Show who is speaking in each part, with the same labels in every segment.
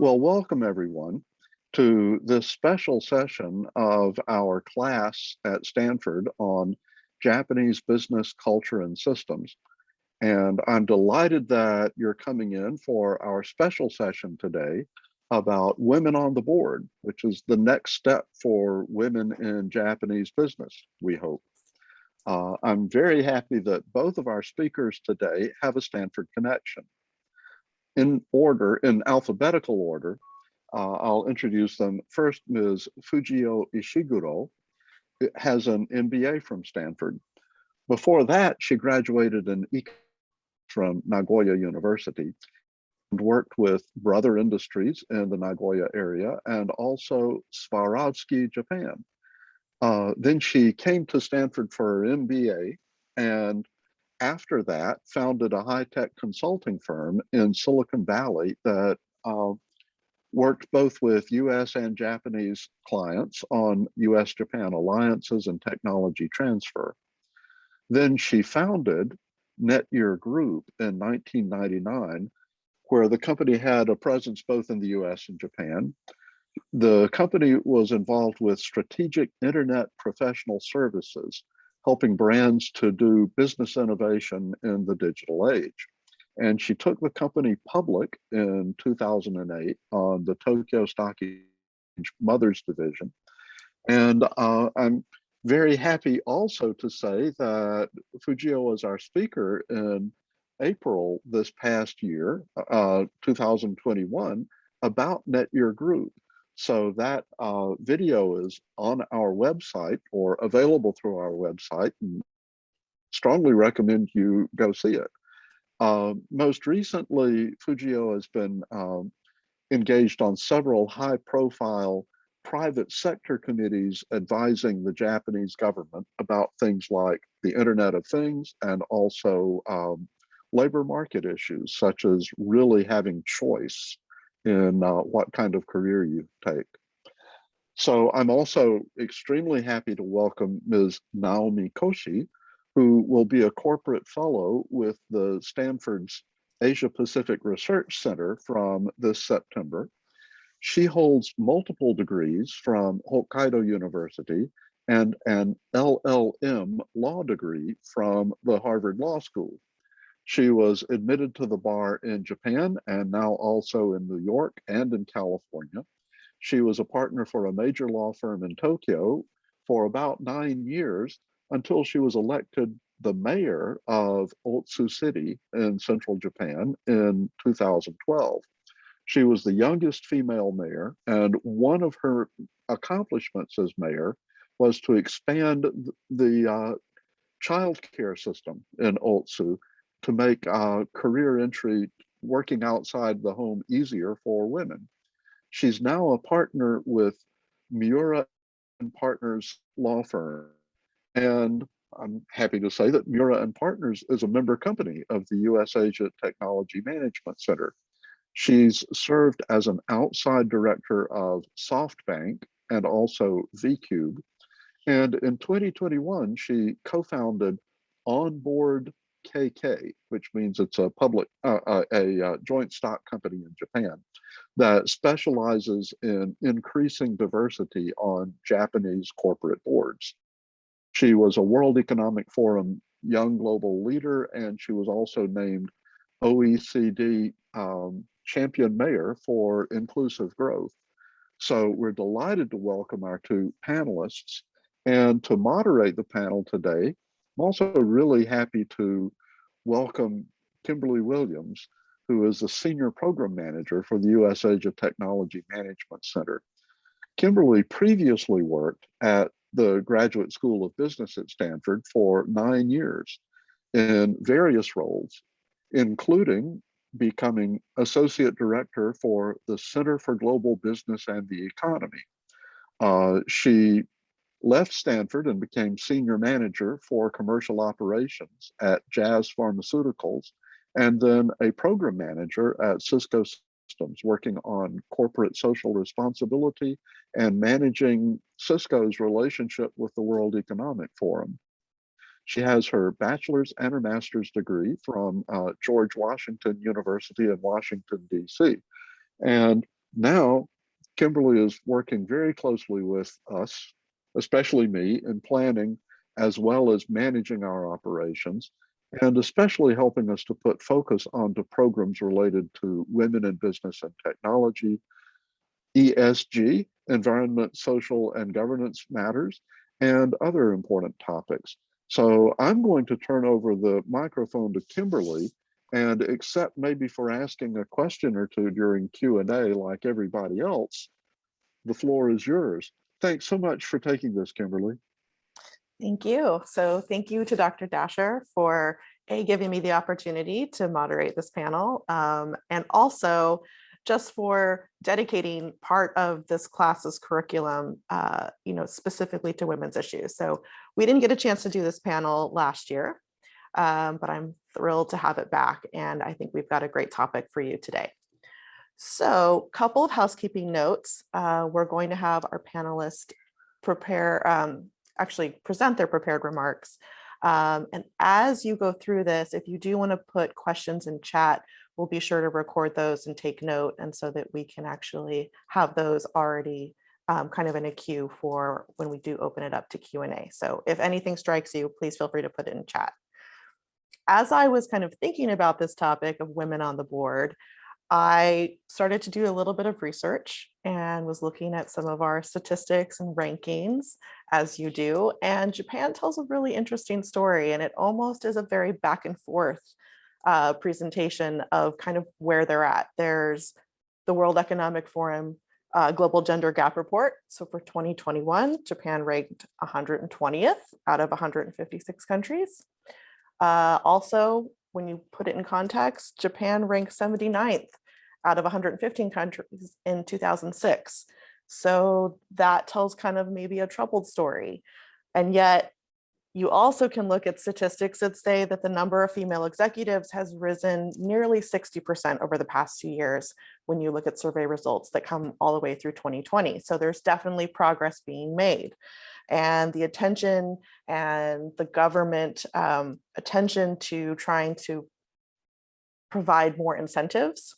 Speaker 1: Well, welcome everyone to this special session of our class at Stanford on Japanese business culture and systems. And I'm delighted that you're coming in for our special session today about women on the board, which is the next step for women in Japanese business, we hope. I'm very happy that both of our speakers today have a Stanford connection. In alphabetical order, I'll introduce them. First, Ms. Fujiyo Ishiguro has an MBA from Stanford. Before that, she graduated in economics from Nagoya University and worked with Brother Industries in the Nagoya area and also Swarovski, Japan. Then she came to Stanford for her MBA, and after that founded a high-tech consulting firm in Silicon Valley that worked both with US and Japanese clients on US-Japan alliances and technology transfer. Then she founded Netyear Group in 1999, where the company had a presence both in the US and Japan. The company was involved with strategic internet professional services, helping brands to do business innovation in the digital age. And she took the company public in 2008 on the Tokyo Stock Exchange Mothers Division. And I'm very happy also to say that Fujiyo was our speaker in April this past year, 2021, about Netyear Group. So that video is on our website or available through our website, and strongly recommend you go see it. Most recently, Fujiyo has been engaged on several high-profile private sector committees advising the Japanese government about things like the Internet of Things and also labor market issues, such as really having choice in what kind of career you take. So I'm also extremely happy to welcome Ms. Naomi Koshi, who will be a corporate fellow with the Stanford's Asia Pacific Research Center from this September. She holds multiple degrees from Hokkaido University and an LLM law degree from the Harvard Law School. She was admitted to the bar in Japan and now also in New York and in California. She was a partner for a major law firm in Tokyo for about 9 years until she was elected the mayor of Otsu City in central Japan in 2012. She was the youngest female mayor, and one of her accomplishments as mayor was to expand the child care system in Otsu to make career entry working outside the home easier for women. She's now a partner with Miura and Partners law firm. And I'm happy to say that Miura and Partners is a member company of the US Asia Technology Management Center. She's served as an outside director of SoftBank and also VCube. And in 2021, she co-founded OnBoard KK, which means it's a joint stock company in Japan that specializes in increasing diversity on Japanese corporate boards. She was a World Economic Forum Young Global Leader, and she was also named OECD Champion Mayor for Inclusive Growth. So we're delighted to welcome our two panelists. And to moderate the panel today, I'm also really happy to welcome Kimberly Williams, who is the Senior Program Manager for the US Asia Technology Management Center. Kimberly previously worked at the Graduate School of Business at Stanford for 9 years in various roles, including becoming Associate Director for the Center for Global Business and the Economy. She left Stanford and became Senior Manager for Commercial Operations at Jazz Pharmaceuticals, and then a Program Manager at Cisco Systems, working on corporate social responsibility and managing Cisco's relationship with the World Economic Forum. She has her bachelor's and her master's degree from George Washington University in Washington, D.C. And Now, Kimberly is working very closely with us, especially me, in planning as well as managing our operations, and especially helping us to put focus onto programs related to women in business and technology, ESG, environment, social, and governance matters, and other important topics. So I'm going to turn over the microphone to Kimberly, and except maybe for asking a question or two during Q&A like everybody else, the floor is yours. Thanks so much for taking this, Kimberly.
Speaker 2: Thank you. So thank you to Dr. Dasher for giving me the opportunity to moderate this panel, and also just for dedicating part of this class's curriculum, specifically to women's issues. So we didn't get a chance to do this panel last year, but I'm thrilled to have it back. And I think we've got a great topic for you today. So a couple of housekeeping notes. We're going to have our panelists present their prepared remarks. And as you go through this, if you do want to put questions in chat, we'll be sure to record those and take note, and so that we can actually have those already kind of in a queue for when we do open it up to Q&A. So if anything strikes you, please feel free to put it in chat. As I was kind of thinking about this topic of women on the board, I started to do a little bit of research and was looking at some of our statistics and rankings, as you do. And Japan tells a really interesting story, and it almost is a very back and forth presentation of kind of where they're at. There's the World Economic Forum Global Gender Gap Report. So for 2021, Japan ranked 120th out of 156 countries. Also, when you put it in context, Japan ranked 79th out of 115 countries in 2006. So that tells kind of maybe a troubled story. And yet you also can look at statistics that say that the number of female executives has risen nearly 60% over the past 2 years when you look at survey results that come all the way through 2020. So there's definitely progress being made. And the attention and the government attention to trying to provide more incentives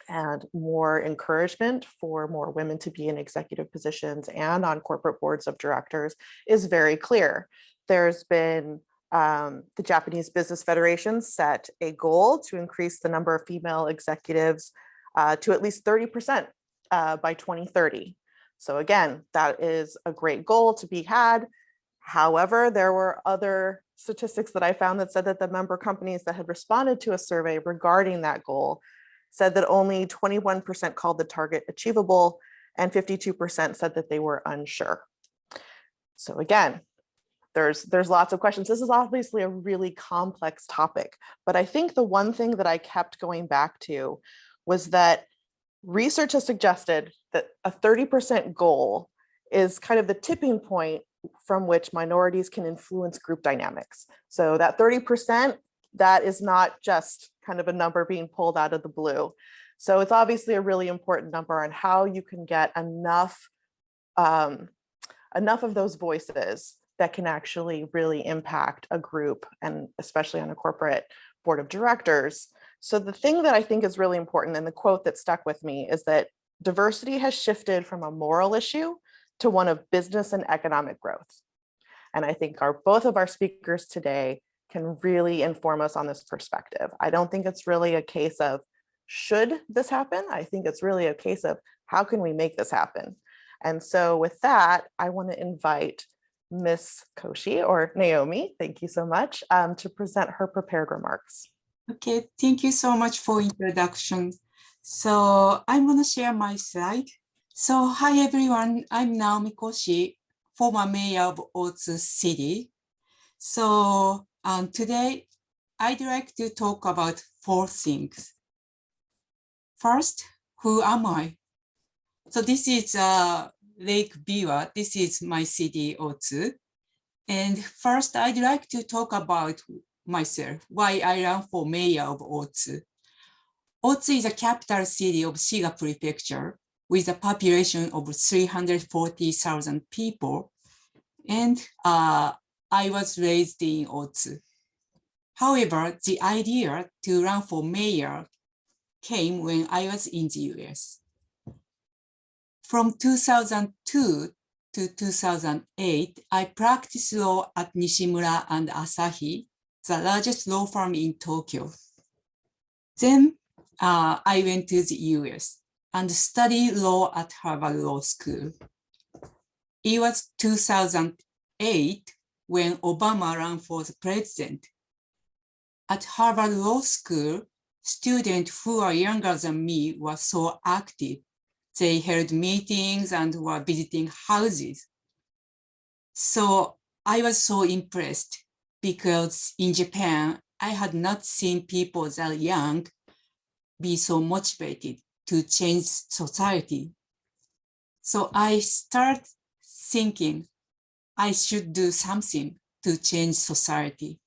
Speaker 2: and more encouragement for more women to be in executive positions and on corporate boards of directors is very clear. There's been the Japanese Business Federation set a goal to increase the number of female executives to at least 30% by 2030. So again, that is a great goal to be had. However, there were other statistics that I found that said that the member companies that had responded to a survey regarding that goal said that only 21% called the target achievable and 52% said that they were unsure. So again, there's lots of questions. This is obviously a really complex topic, but I think the one thing that I kept going back to was that research has suggested that a 30% goal is kind of the tipping point from which minorities can influence group dynamics. So that 30%, that is not just kind of a number being pulled out of the blue. So it's obviously a really important number on how you can get enough of those voices that can actually really impact a group, and especially on a corporate board of directors. So the thing that I think is really important, and the quote that stuck with me, is that diversity has shifted from a moral issue to one of business and economic growth. And I think both of our speakers today can really inform us on this perspective. I don't think it's really a case of should this happen? I think it's really a case of how can we make this happen? And so with that, I want to invite Miss Koshi, or Naomi, thank you so much, to present her prepared remarks.
Speaker 3: Okay, thank you so much for introduction. So I'm going to share my slide. So hi everyone, I'm Naomi Koshi, former mayor of Otsu City. So today I'd like to talk about 4 things. First, who am I? So this is Lake Biwa. This is my city, Otsu. And first, I'd like to talk about myself, why I ran for mayor of Otsu. Otsu is a capital city of Shiga Prefecture with a population of 340,000 people. And I was raised in Otsu. However, the idea to run for mayor came when I was in the US. From 2002 to 2008, I practiced law at Nishimura and Asahi, the largest law firm in Tokyo. Then I went to the US and studied law at Harvard Law School. It was 2008 when Obama ran for the president. At Harvard Law School, students who are younger than me were so active. They held meetings and were visiting houses. So I was so impressed because in Japan, I had not seen people that young be so motivated to change society. So I started thinking I should do something to change society.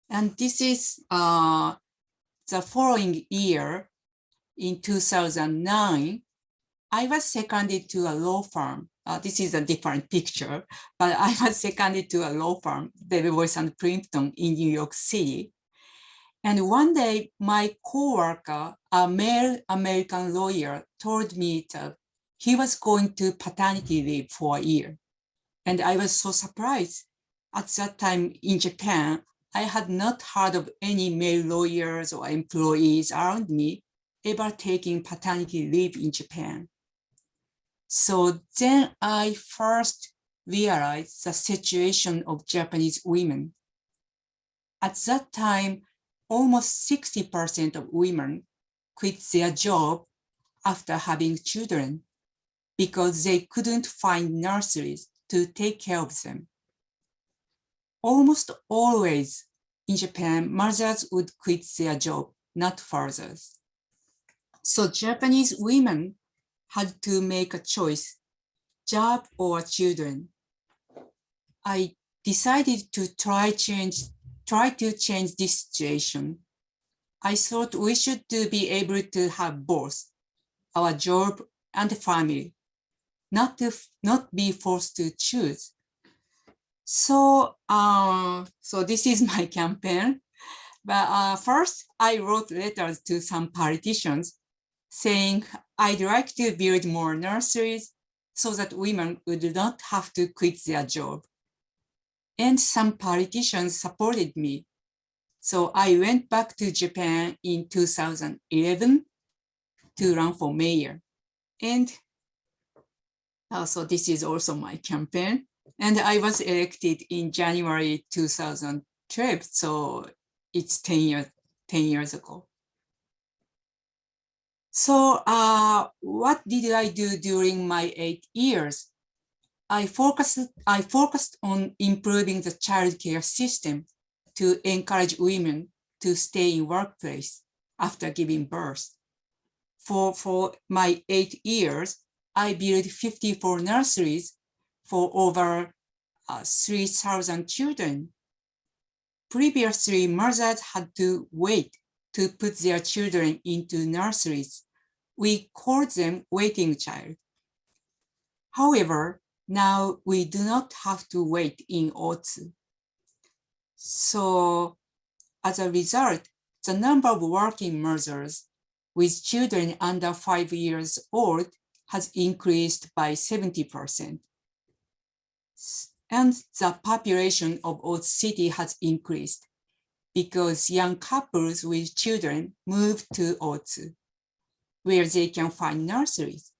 Speaker 3: And this is the following year, in 2009, I was seconded to a law firm. This is a different picture, but I was seconded to a law firm, David Boyce and Plimpton in New York City. And one day, my coworker, a male American lawyer, told me that he was going to paternity leave for a year. And I was so surprised. At that time in Japan, I had not heard of any male lawyers or employees around me ever taking paternity leave in Japan. So then I first realized the situation of Japanese women. At that time, almost 60% of women quit their job after having children because they couldn't find nurseries to take care of them. Almost always in Japan, mothers would quit their job, not fathers. So Japanese women had to make a choice, job or children. I decided to try to change this situation. I thought we should be able to have both our job and family, not be forced to choose. So, this is my campaign. But first, I wrote letters to some politicians saying I'd like to build more nurseries so that women would not have to quit their job. And some politicians supported me. So I went back to Japan in 2011 to run for mayor. And so this is also my campaign. And I was elected in January 2012, so it's 10 years ago. So what did I do during my 8 years? I focused on improving the childcare system to encourage women to stay in workplace after giving birth. For my 8 years, I built 54 nurseries for over 3,000 children. Previously, mothers had to wait to put their children into nurseries. We called them waiting child. However, now we do not have to wait in Otsu. So as a result, the number of working mothers with children under 5 years old has increased by 70%. And the population of Otsu City has increased because young couples with children move to Otsu, where they can find nurseries.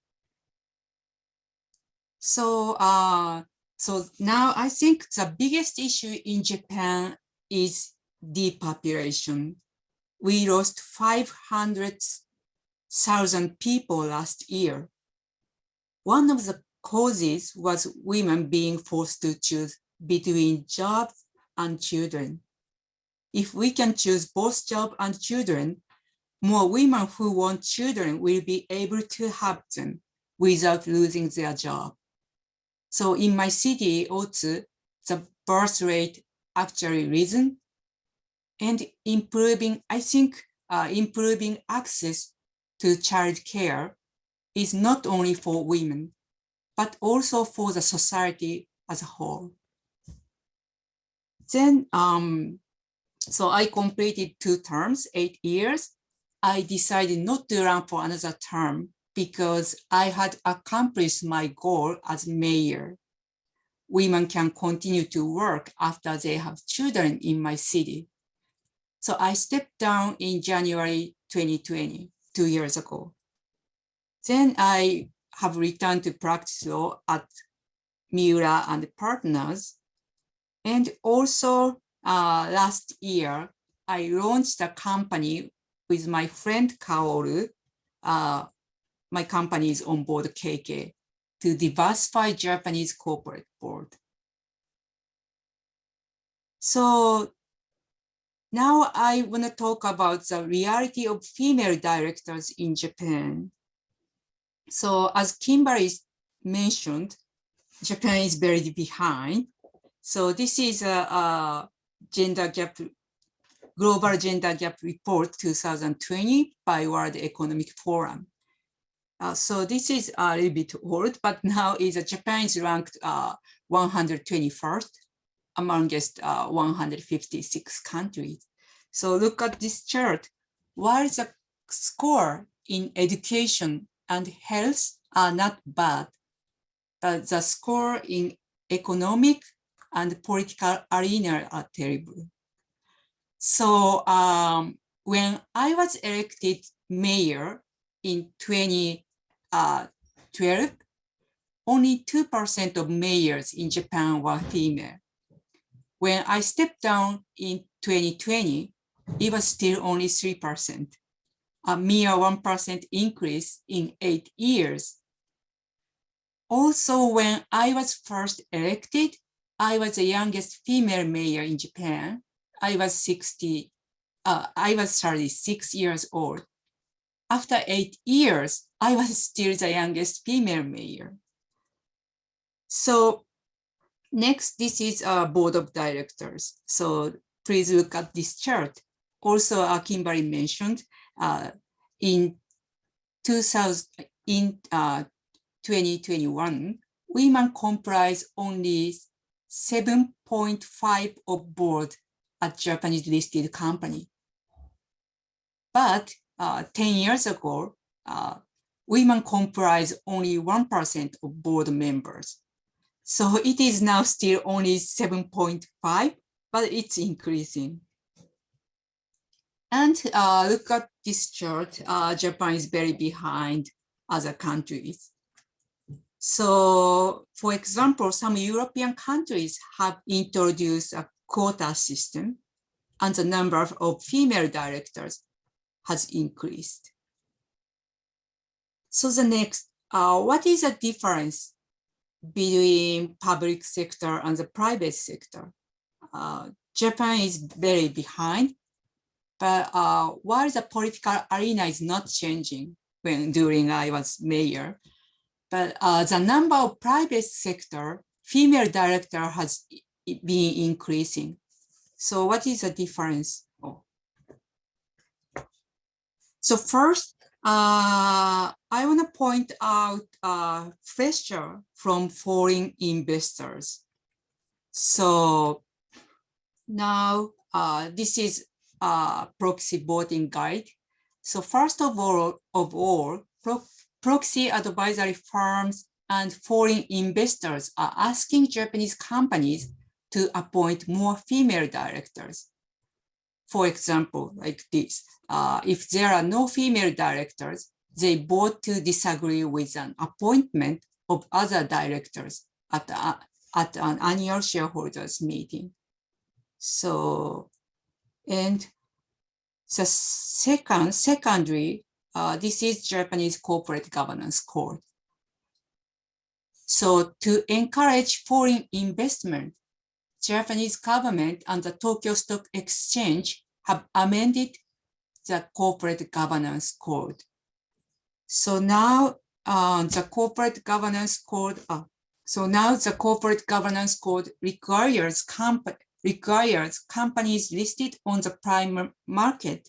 Speaker 3: So, so now I think the biggest issue in Japan is depopulation. We lost 500,000 people last year. One of the causes was women being forced to choose between jobs and children. If we can choose both job and children, more women who want children will be able to have them without losing their job. So in my city, Otsu, the birth rate actually risen, and improving access to childcare is not only for women, but also for the society as a whole. Then, so I completed 2 terms, 8 years. I decided not to run for another term because I had accomplished my goal as mayor. Women can continue to work after they have children in my city. So I stepped down in January 2020, 2 years ago. Then I have returned to practice law at Miura and Partners. And also last year, I launched a company with my friend Kaoru. My company is OnBoard KK, to diversify Japanese corporate board. So now I want to talk about the reality of female directors in Japan. So as Kimberly mentioned, Japan is very behind. So this is a gender gap, Global Gender Gap Report 2020 by World Economic Forum. So this is a little bit old, but now Japan is ranked 121st amongst 156 countries. So look at this chart. While the score in education and health are not bad, but the score in economic and political arena are terrible. So when I was elected mayor in 2012, only 2% of mayors in Japan were female. When I stepped down in 2020, it was still only 3%, a mere 1% increase in 8 years. Also, when I was first elected, I was the youngest female mayor in Japan. I was 36 years old. After 8 years, I was still the youngest female mayor. So next, this is our board of directors. So please look at this chart. Also, Kimberly mentioned in 2021, women comprise only 7.5% of board at Japanese listed company. But 10 years ago, women comprise only 1% of board members. So it is now still only 7.5%, but it's increasing. And look at this chart. Japan is very behind other countries. So, for example, some European countries have introduced a quota system, and the number of female directors has increased. So the next, what is the difference between public sector and the private sector? Japan is very behind, but while the political arena is not changing during I was mayor, but the number of private sector female director has been increasing. So what is the difference? So first, I want to point out pressure from foreign investors. So now this is a proxy voting guide. So first of all, proxy advisory firms and foreign investors are asking Japanese companies to appoint more female directors. For example, like this, if there are no female directors, they vote to disagree with an appointment of other directors at an annual shareholders meeting. So, and the secondary, this is Japanese corporate governance code. So to encourage foreign investment, Japanese government and the Tokyo Stock Exchange have amended the corporate governance code. So now the corporate governance code, requires companies listed on the prime market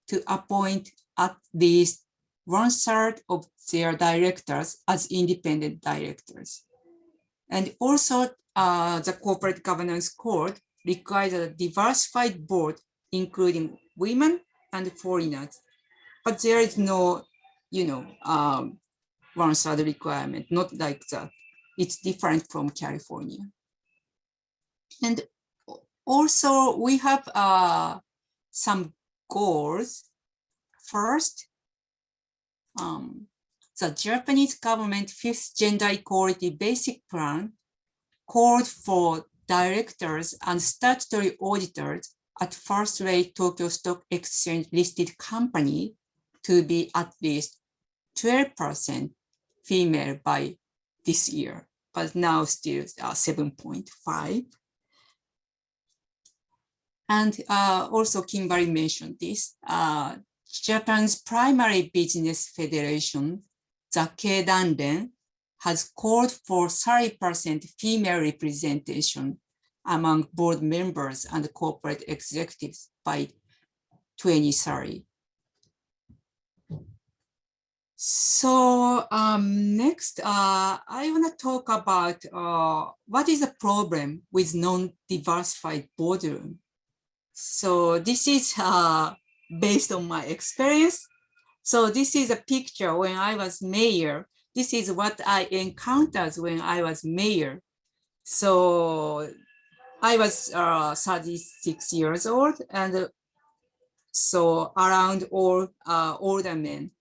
Speaker 3: to appoint at least 1/3 of their directors as independent directors. And also the corporate governance code requires a diversified board, including women and foreigners. But there is no 1/3 requirement, not like that. It's different from California. And also we have some goals. First, the Japanese government 5th Gender Equality Basic Plan called for directors and statutory auditors at first-rate Tokyo Stock Exchange listed company to be at least 12% female by this year, but now still 7.5. And also Kimberly mentioned this, Japan's primary business federation, the Keidanren, has called for 30% female representation among board members and corporate executives by 2030. So next, I want to talk about what is the problem with non-diversified boardroom. So this is based on my experience. So this is a picture when I was mayor. This is what I encountered when I was mayor. So I was 36 years old, and so around all older men.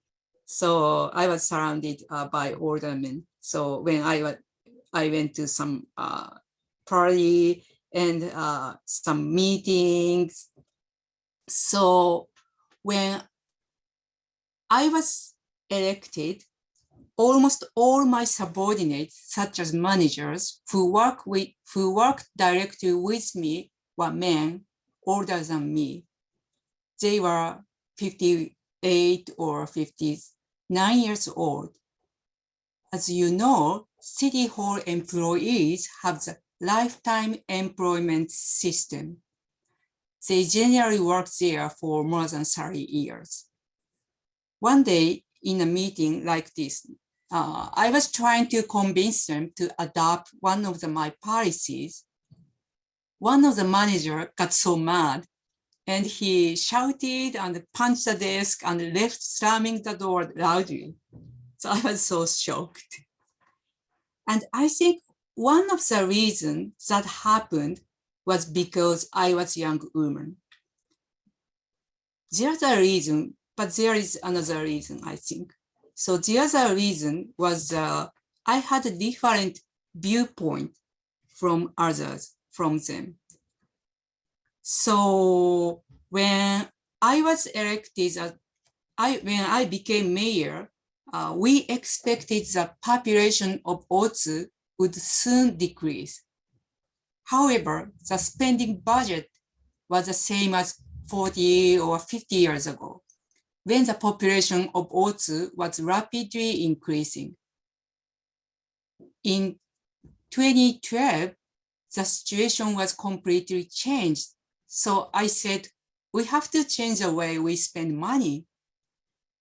Speaker 3: So I was surrounded by older men. So when I went to some party and some meetings. So when I was elected, almost all my subordinates, such as managers who worked directly with me, were men older than me. They were 58 or 59 years old. As you know, City Hall employees have the lifetime employment system. They generally work there for more than 30 years. One day in a meeting like this, I was trying to convince them to adopt one of my policies. One of the managers got so mad and he shouted and punched the desk and left slamming the door loudly. So I was so shocked. And I think one of the reasons that happened was because I was a young woman. There's a reason, but there is another reason, I think. So the other reason was I had a different viewpoint from others, from them. So when I was elected, when I became mayor, we expected the population of Otsu would soon decrease. However, the spending budget was the same as 40 or 50 years ago, when the population of Otsu was rapidly increasing. In 2012, the situation was completely changed. So I said, we have to change the way we spend money.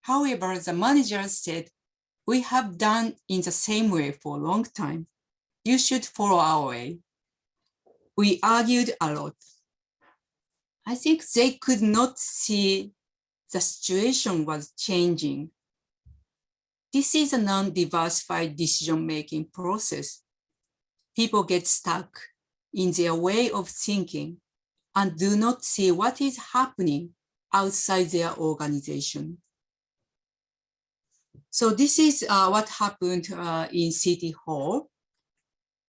Speaker 3: However, the managers said, we have done in the same way for a long time. You should follow our way. We argued a lot. I think they could not see the situation was changing. This is a non-diversified decision-making process. People get stuck in their way of thinking and do not see what is happening outside their organization. So this is what happened in City Hall.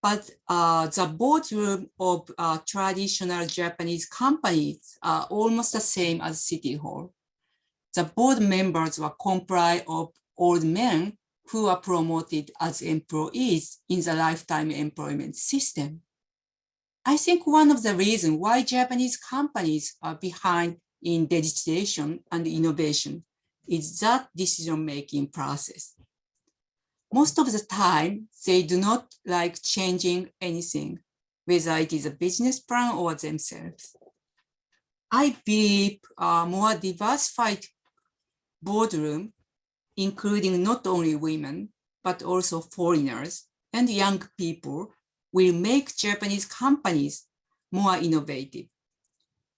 Speaker 3: But the boardroom of traditional Japanese companies are almost the same as City Hall. The board members were comprised of old men who are promoted as employees in the lifetime employment system. I think one of the reasons why Japanese companies are behind in digitization and innovation is that decision-making process. Most of the time, they do not like changing anything, whether it is a business plan or themselves. I believe a more diversified boardroom, including not only women, but also foreigners and young people, will make Japanese companies more innovative.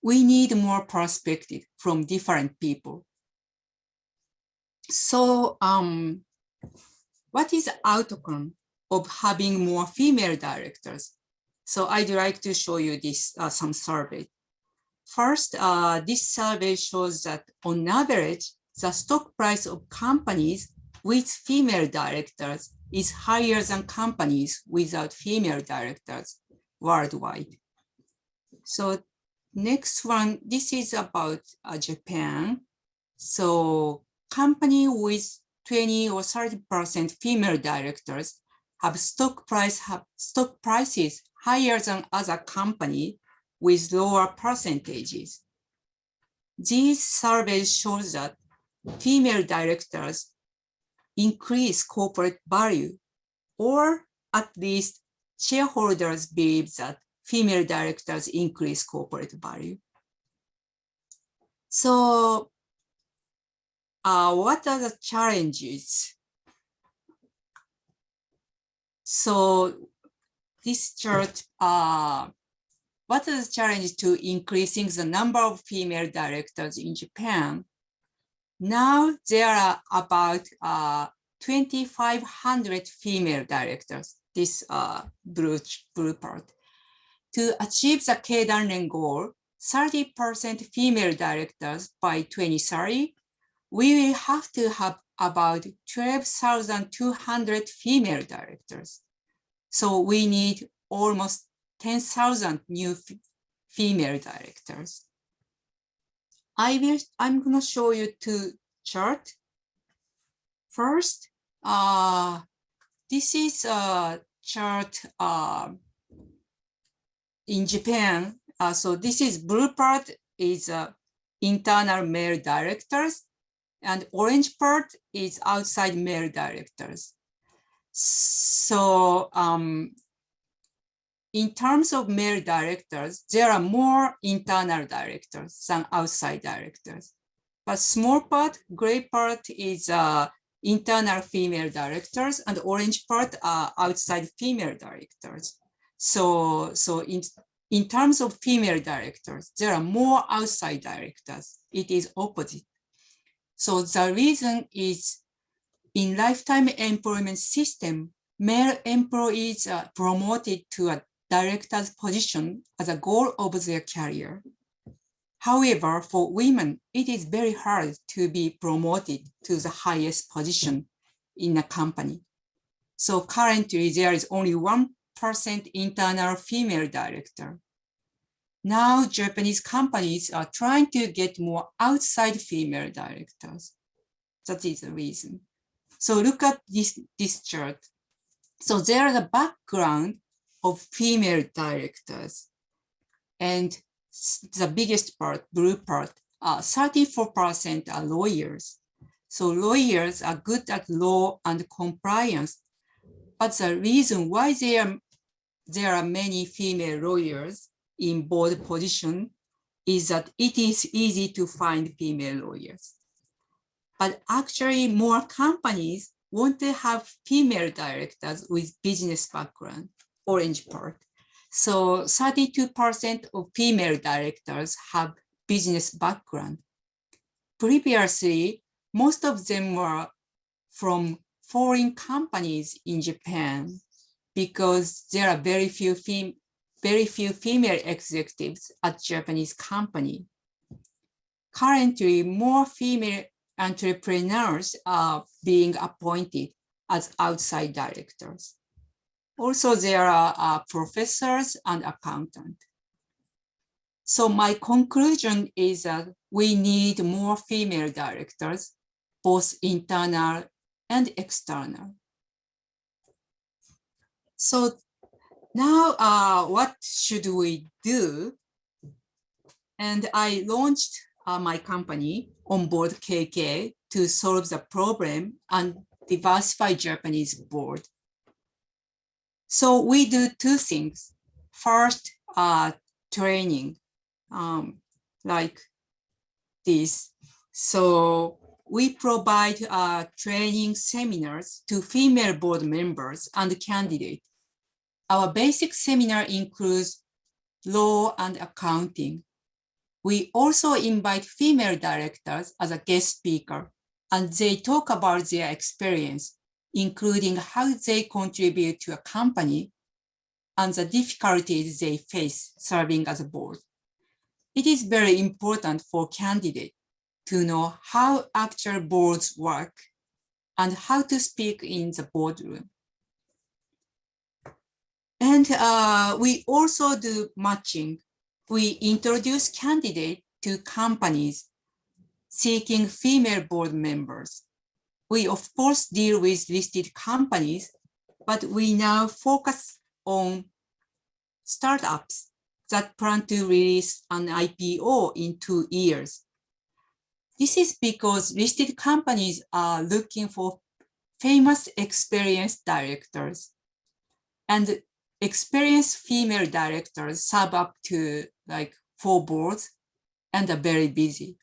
Speaker 3: We need more perspective from different people. So what is the outcome of having more female directors? So I'd like to show you this some survey. First, this survey shows that on average, the stock price of companies with female directors is higher than companies without female directors worldwide. So next one, this is about Japan. So company with 20 or 30% female directors have stock prices higher than other company with lower percentages. These surveys show that female directors increase corporate value, or at least shareholders believe that female directors increase corporate value. So what are the challenges? So this chart, what are the challenges to increasing the number of female directors in Japan? Now there are about 2,500 female directors, this blue part. To achieve the Keidanren goal, 30% female directors by 2030, we will have to have about 12,200 female directors. So we need almost 10,000 new female directors. I'm going to show you two charts. First, this is a chart in Japan. So this is blue part is internal male directors, and orange part is outside male directors. So in terms of male directors, there are more internal directors than outside directors. But small part, gray part is internal female directors, and orange part are outside female directors. So in terms of female directors, there are more outside directors. It is opposite. So the reason is in lifetime employment system, male employees are promoted to a director's position as a goal of their career. However, for women, it is very hard to be promoted to the highest position in a company. So currently there is only 1% internal female director. Now Japanese companies are trying to get more outside female directors. That is the reason. So look at this chart. So there is a background of female directors. And the biggest part, blue part, 34% are lawyers. So lawyers are good at law and compliance. But the reason why there are many female lawyers in board position is that it is easy to find female lawyers. But actually more companies want to have female directors with business background, orange part. So 32% of female directors have business background. Previously, most of them were from foreign companies in Japan because there are very few female executives at Japanese company. Currently, more female entrepreneurs are being appointed as outside directors. Also, there are professors and accountants. So my conclusion is that we need more female directors, both internal and external. So now what should we do? And I launched my company, OnBoard KK, to solve the problem and diversify Japanese board. So we do two things. First, training, like this. So we provide training seminars to female board members and candidates. Our basic seminar includes law and accounting. We also invite female directors as a guest speaker and they talk about their experience, including how they contribute to a company and the difficulties they face serving as a board. It is very important for candidates to know how actual boards work and how to speak in the boardroom. And we also do matching. We introduce candidates to companies seeking female board members. We of course deal with listed companies, but we now focus on startups that plan to release an IPO in 2 years. This is because listed companies are looking for famous experienced directors, and experienced female directors serve up to like 4 boards and are very busy.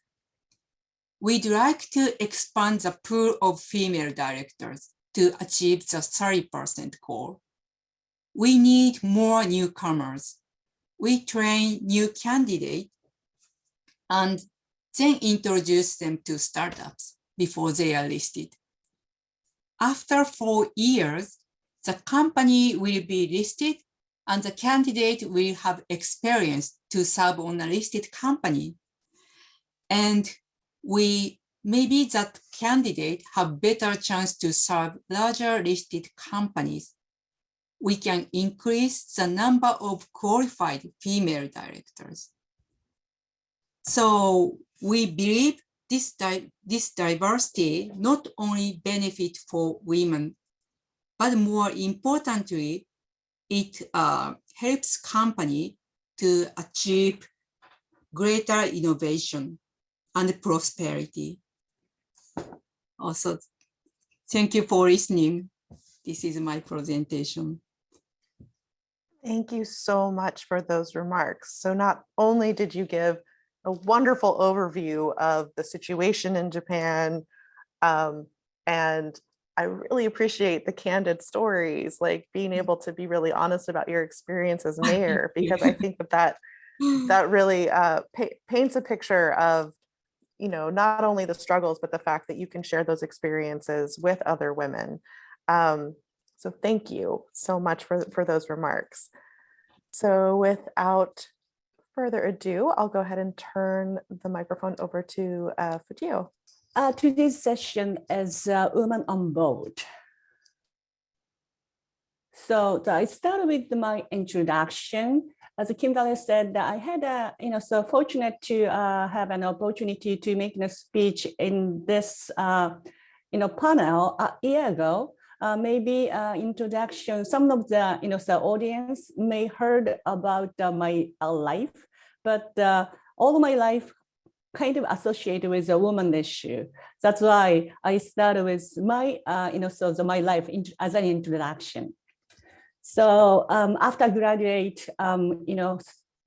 Speaker 3: We'd like to expand the pool of female directors to achieve the 30% goal. We need more newcomers. We train new candidates and then introduce them to startups before they are listed. After 4 years, the company will be listed and the candidate will have experience to serve on a listed company. And maybe that candidate have better chance to serve larger listed companies. We can increase the number of qualified female directors. So we believe this diversity not only benefit for women, but more importantly, it helps company to achieve greater innovation and prosperity. Also, thank you for listening. This is my presentation.
Speaker 2: Thank you so much for those remarks. So not only did you give a wonderful overview of the situation in Japan, and I really appreciate the candid stories, like being able to be really honest about your experience as mayor, because I think that really paints a picture of, you know, not only the struggles, but the fact that you can share those experiences with other women. So thank you so much for those remarks. So without further ado, I'll go ahead and turn the microphone over to Fujiyo.
Speaker 4: Today's session is Women on Board. So I start with my introduction. As Kimberly said, I had so fortunate to have an opportunity to make a speech in this panel a year ago. Maybe introduction. Some of the the audience may heard about my life, but all my life kind of associated with the woman issue. That's why I started with my my life as an introduction. So after graduate,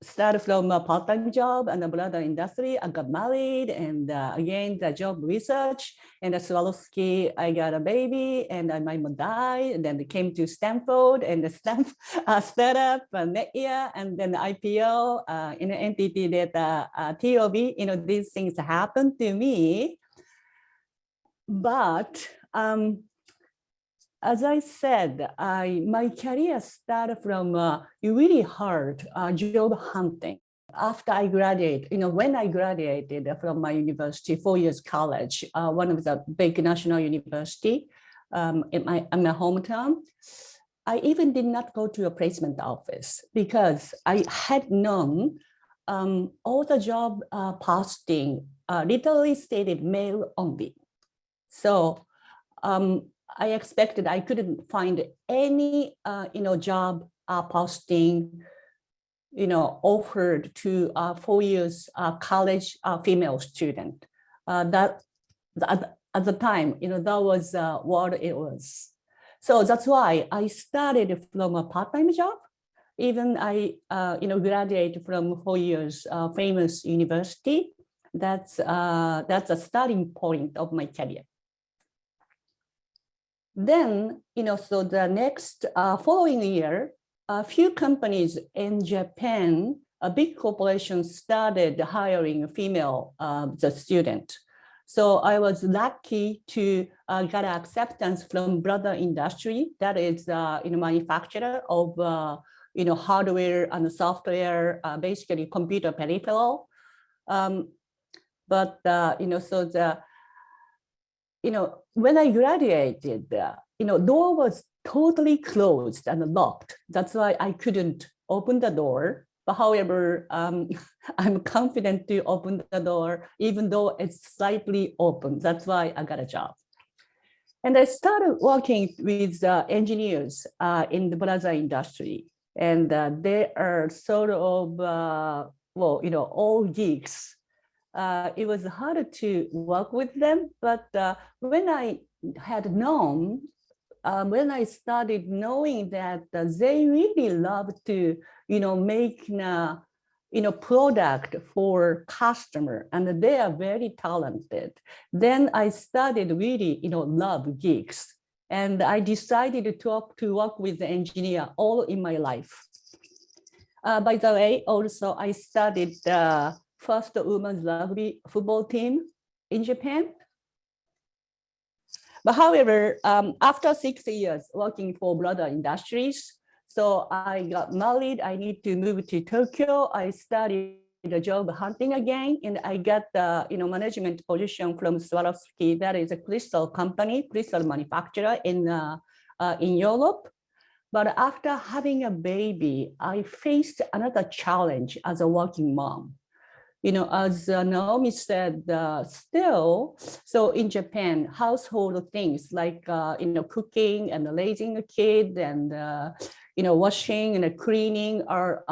Speaker 4: started from a part-time job and the broader industry. I got married, and again the job research, and at Swarovski I got a baby, and my mom died, and then I came to Stanford, and the startup Netyear, and then the IPO in an entity that TOB. These things happened to me, but as I said, my career started from really hard job hunting. After I graduated, when I graduated from my university, 4 years college, one of the big national university in my hometown, I even did not go to a placement office because I had known all the job posting literally stated male only. So I expected I couldn't find any, job posting, offered to 4 years college female student. That at the time, that was what it was. So that's why I started from a part-time job. Even I, graduated from 4 years famous university. That's a starting point of my career. Then, so the next following year, a few companies in Japan, a big corporation started hiring a female the student. So I was lucky to get acceptance from brother industry, that is, manufacturer of, hardware and software, basically computer peripheral. But when I graduated, door was totally closed and locked. That's why I couldn't open the door. But however, I'm confident to open the door, even though it's slightly open. That's why I got a job. And I started working with engineers in the brother industry. And they are sort of, all geeks. It was hard to work with them, but when I had known, when I started knowing that they really love to, make product for customer, and they are very talented, then I started really, love geeks, and I decided to work with the engineer all in my life. By the way, also I started the first women's rugby football team in Japan. But however, after 6 years working for brother industries, so I got married, I need to move to Tokyo. I started the job hunting again, and I got the management position from Swarovski, that is a crystal company, crystal manufacturer in Europe. But after having a baby, I faced another challenge as a working mom. As Naomi said, still, so in Japan, household things like, cooking and raising a kid and, washing and cleaning are,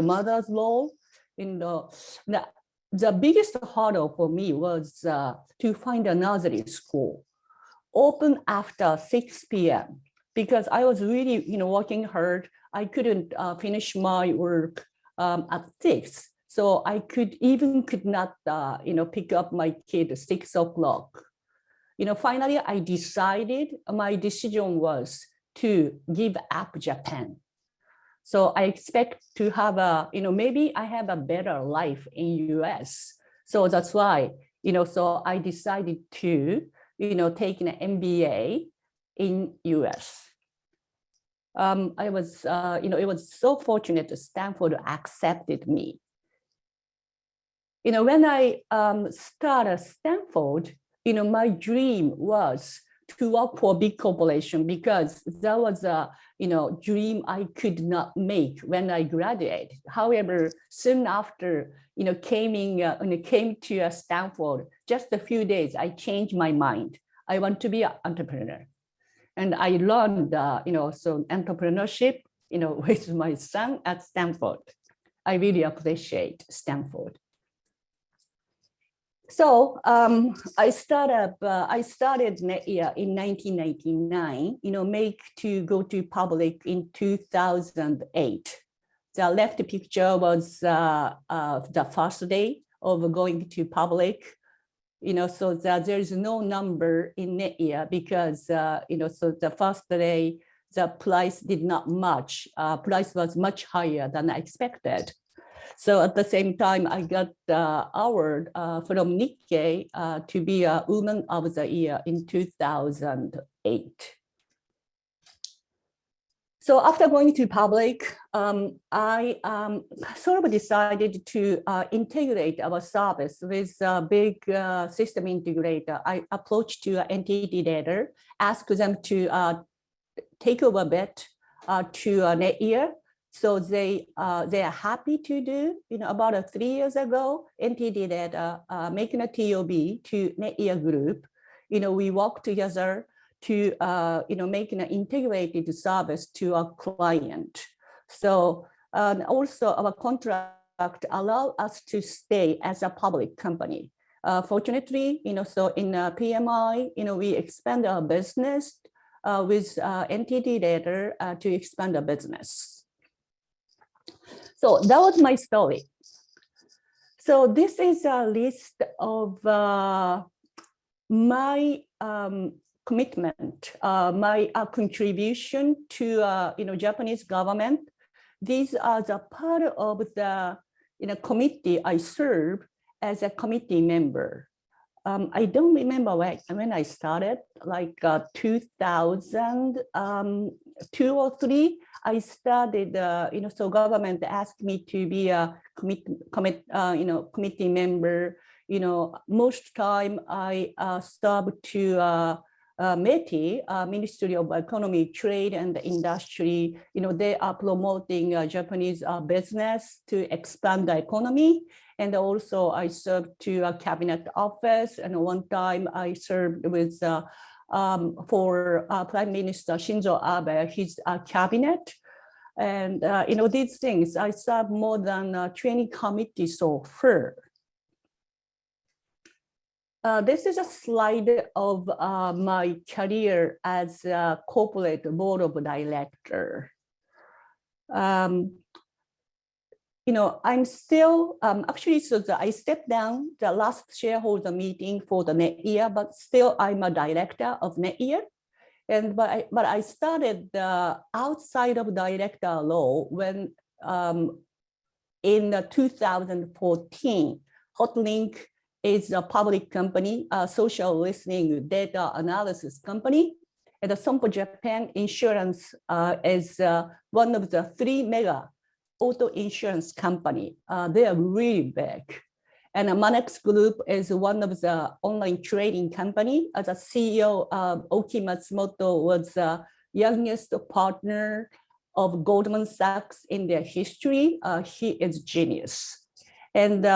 Speaker 4: mother's role. The biggest hurdle for me was to find a nursery school open after 6 p.m. because I was really, working hard. I couldn't finish my work at 6. So I could not, pick up my kid at 6 o'clock. Finally, I decided my decision was to give up Japan. So I expect to have maybe I have a better life in US. So that's why, so I decided to, take an MBA in US. I was, it was so fortunate that Stanford accepted me. When I started Stanford, my dream was to work for a big corporation because that was a, dream I could not make when I graduated. However, soon after, came to Stanford, just a few days, I changed my mind. I want to be an entrepreneur. And I learned, so entrepreneurship, with my son at Stanford. I really appreciate Stanford. So I started Netyear in 1999, to go to public in 2008. The left picture was the first day of going to public, so that there's no number in Netyear because, so the first day, the price did not match, price was much higher than I expected. So at the same time, I got the award from Nikkei to be a Woman of the Year in 2008. So after going to public, I sort of decided to integrate our service with a big system integrator. I approached to entity data, asked them to take over a bit to Netyear. So they are happy to do, about 3 years ago, NTD data, making a TOB to Netyear group. We work together to, making an integrated service to our client. So also our contract allow us to stay as a public company. Fortunately, so in PMI, we expand our business with NTD data to expand our business. So that was my story. So this is a list of my commitment, my contribution to Japanese government. These are the part of the committee I serve as a committee member. I don't remember when I started, like 2002 or 3. I started, so government asked me to be a committee member. Most time I served to METI, Ministry of Economy, Trade and Industry. They are promoting Japanese business to expand the economy. And also I served to a cabinet office. And one time I served with for Prime Minister Shinzo Abe, his cabinet. And these things, I served more than 20 committees so far. This is a slide of my career as a corporate board of director. I'm still, actually, so I stepped down the last shareholder meeting for the Netyear, but still I'm a director of Netyear. But I started outside of director role when in 2014, Hotlink is a public company, a social listening data analysis company. And the Sompo Japan Insurance is one of the 3 mega auto insurance company. They are really big. And Manex Group is one of the online trading company. As a CEO, Oki Matsumoto was the youngest partner of Goldman Sachs in their history. He is genius. And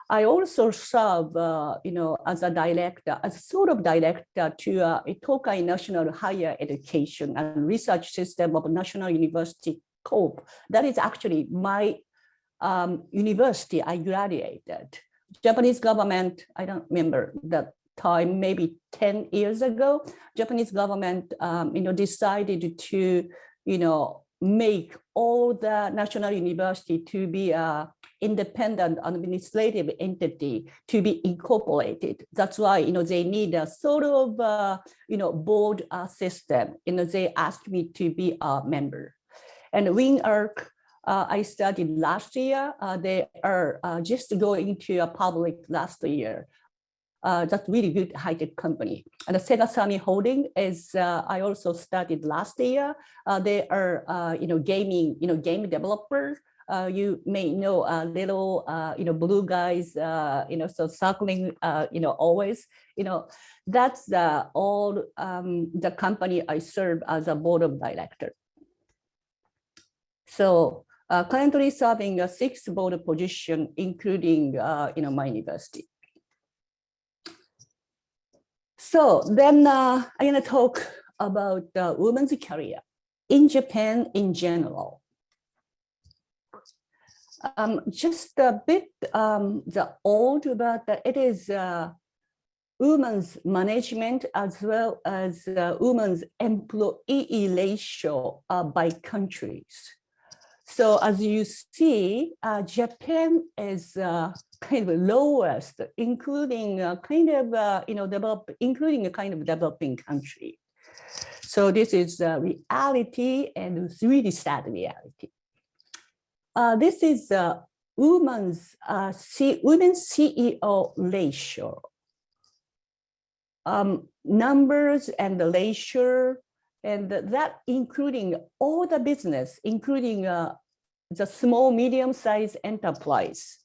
Speaker 4: I also serve, as a director, as sort of director to Tokai National Higher Education and Research System of National University Corp. That is actually my university I graduated. Japanese government, I don't remember that time, maybe 10 years ago, Japanese government, decided to, make all the national university to be a independent administrative entity to be incorporated. That's why, they need a sort of, board system. They asked me to be a member. And WinArc, I studied last year. They are just going to a public last year. That's really good high-tech company. And the Sega Sammy Holding is, I also studied last year. They are, game developer. You may know little, blue guys, so circling, always, that's all the company I serve as a board of director. So currently serving a 6 board position, including, my university. So then I'm going to talk about women's career in Japan in general. Just a bit the old, but it is women's management as well as women's employee ratio by countries. So as you see, Japan is kind of lowest, including including a kind of developing country. So this is reality, and it's really sad reality. This is women's CEO ratio. Numbers and the ratio, and that including all the business, including the small, medium-sized enterprise.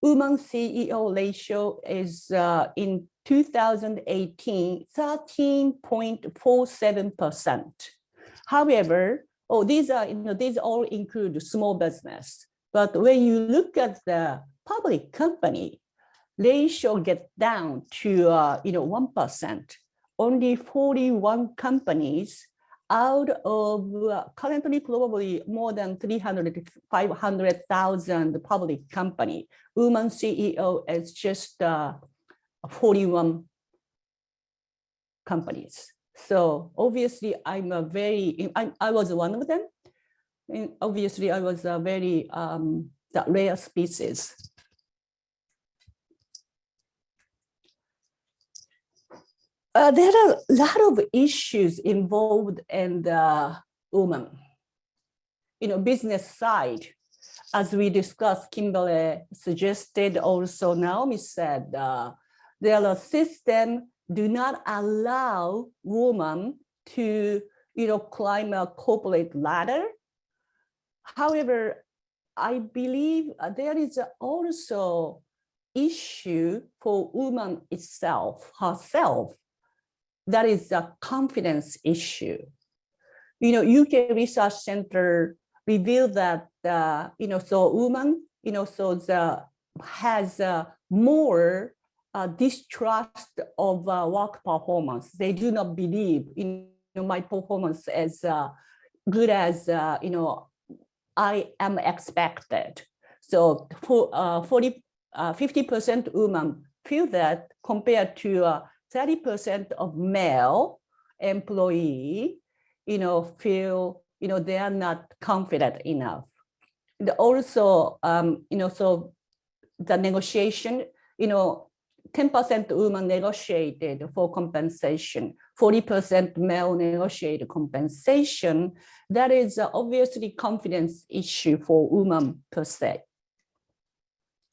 Speaker 4: Women CEO ratio is in 2018, 13.47%. However, these all include small business. But when you look at the public company, ratio get down to 1%. Only 41 companies out of currently probably more than 500,000 public company. Women CEO is just 41 companies. So obviously I was one of them. And obviously I was a very rare species. There are a lot of issues involved in the woman, business side. As we discussed, Kimberly suggested, also Naomi said, their system do not allow women to, climb a corporate ladder. However, I believe there is also issue for woman herself. That is a confidence issue. UK Research Center revealed that, so women, has more distrust of work performance. They do not believe my performance as good as I am expected. So for 50% women feel that, compared to 30% of male employee, feel they are not confident enough. And also, so the negotiation, 10% women negotiated for compensation, 40% male negotiated compensation. That is obviously confidence issue for women per se.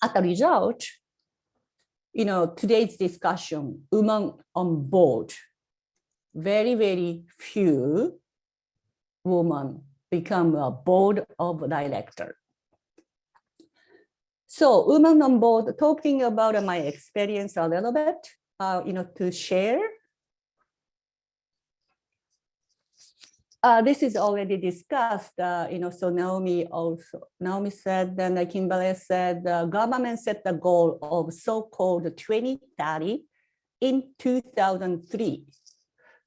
Speaker 4: As a result, today's discussion, women on board, very, very few women become a board of director. So women on board, talking about my experience a little bit, to share. This is already discussed, so Naomi said, and Kimberly said, the government set the goal of so-called 2030 in 2003.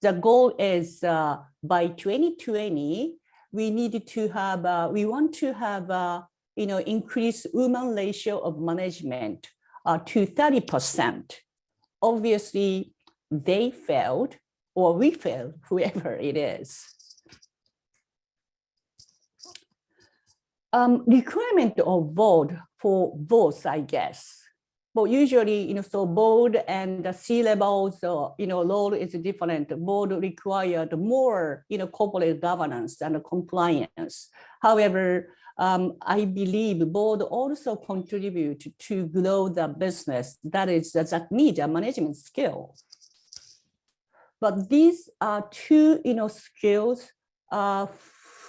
Speaker 4: The goal is by 2020, we want to have, increase women ratio of management to 30%. Obviously, they failed, or we failed, whoever it is. Requirement of board for both, I guess. But usually, so board and the C-levels, role is different. Board required more, corporate governance and compliance. However, I believe board also contribute to grow the business that need a management skill. But these are two, skills.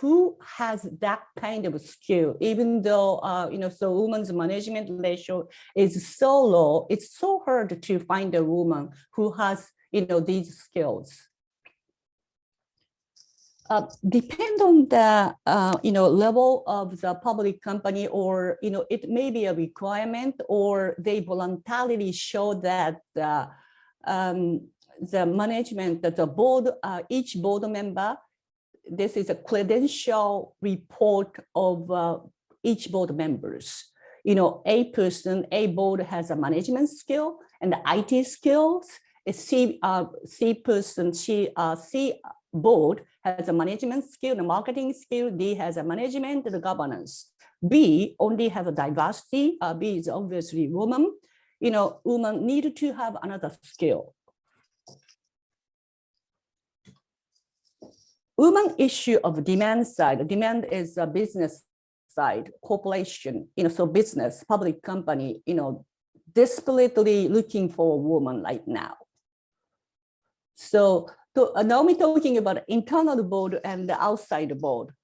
Speaker 4: Who has that kind of skill? Even though so women's management ratio is so low, it's so hard to find a woman who has these skills. Depend on the level of the public company, or it may be a requirement, or they voluntarily show that the management, that the board, each board member, this is a credential report of each board members. A board has a management skill and the IT skills. C board has a management skill, the marketing skill. D has a management and the governance. B only have a diversity. B is obviously woman. Women need to have another skill. Woman issue of demand side. Demand is a business side, corporation, so business, public company, desperately looking for a woman right now. So Naomi talking about internal board and the outside board,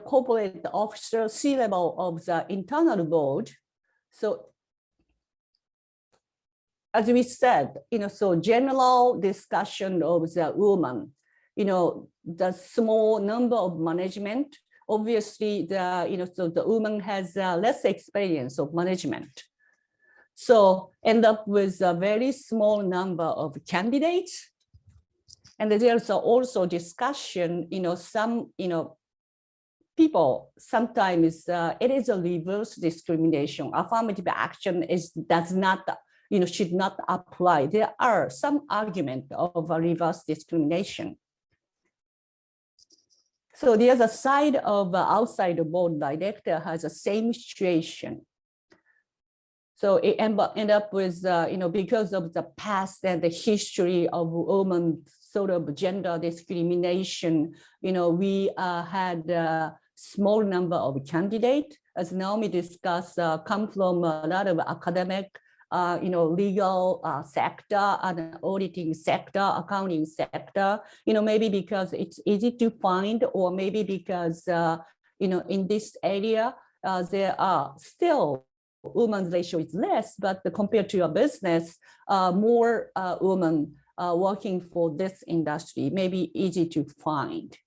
Speaker 4: corporate officer, C-level of the internal board. So as we said, so general discussion of the woman, the small number of management, obviously so the woman has less experience of management. So end up with a very small number of candidates. And there's also discussion, some, people, sometimes it is a reverse discrimination. Affirmative action does not, should not apply. There are some argument of a reverse discrimination. So the other side of outside the board director has the same situation. So it end up with, because of the past and the history of women sort of gender discrimination, we had a small number of candidates, as Naomi discussed, come from a lot of academic legal sector and auditing sector, accounting sector, maybe because it's easy to find, or maybe because, in this area, there are still women's ratio is less, but compared to a business, more women working for this industry, maybe easy to find.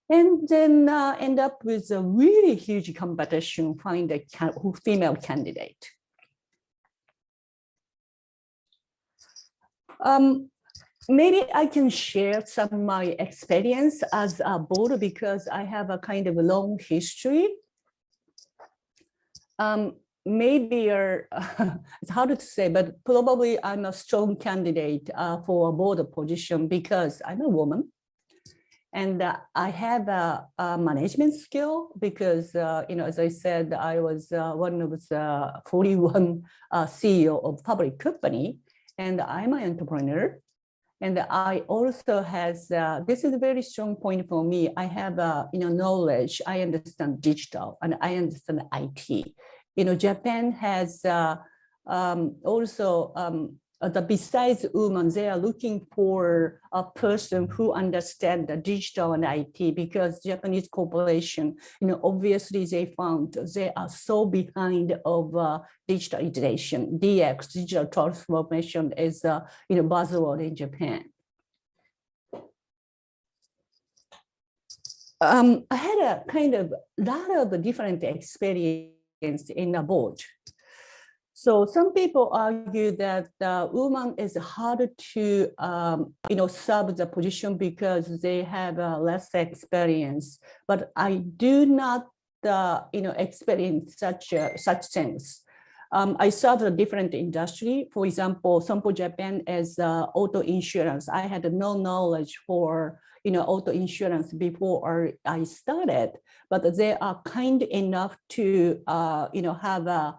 Speaker 4: And then end up with a really huge competition, find a female candidate. Maybe I can share some of my experience as a board, because I have a kind of a long history. Maybe it's hard to say, but probably I'm a strong candidate for a board position because I'm a woman. And I have a management skill because, as I said, I was one of the 41 CEO of public company, and I'm an entrepreneur. And I also has, this is a very strong point for me. I have, knowledge. I understand digital and I understand IT. Japan has also, besides women, they are looking for a person who understands the digital and IT, because Japanese corporation, obviously they found they are so behind of digitalization. DX, digital transformation, is buzzword in Japan. I had a kind of lot of different experience in a board. So some people argue that women is harder to, serve the position because they have less experience. But I do not, experience such things. I served a different industry. For example, Sompo Japan as auto insurance. I had no knowledge for auto insurance before I started, but they are kind enough to have a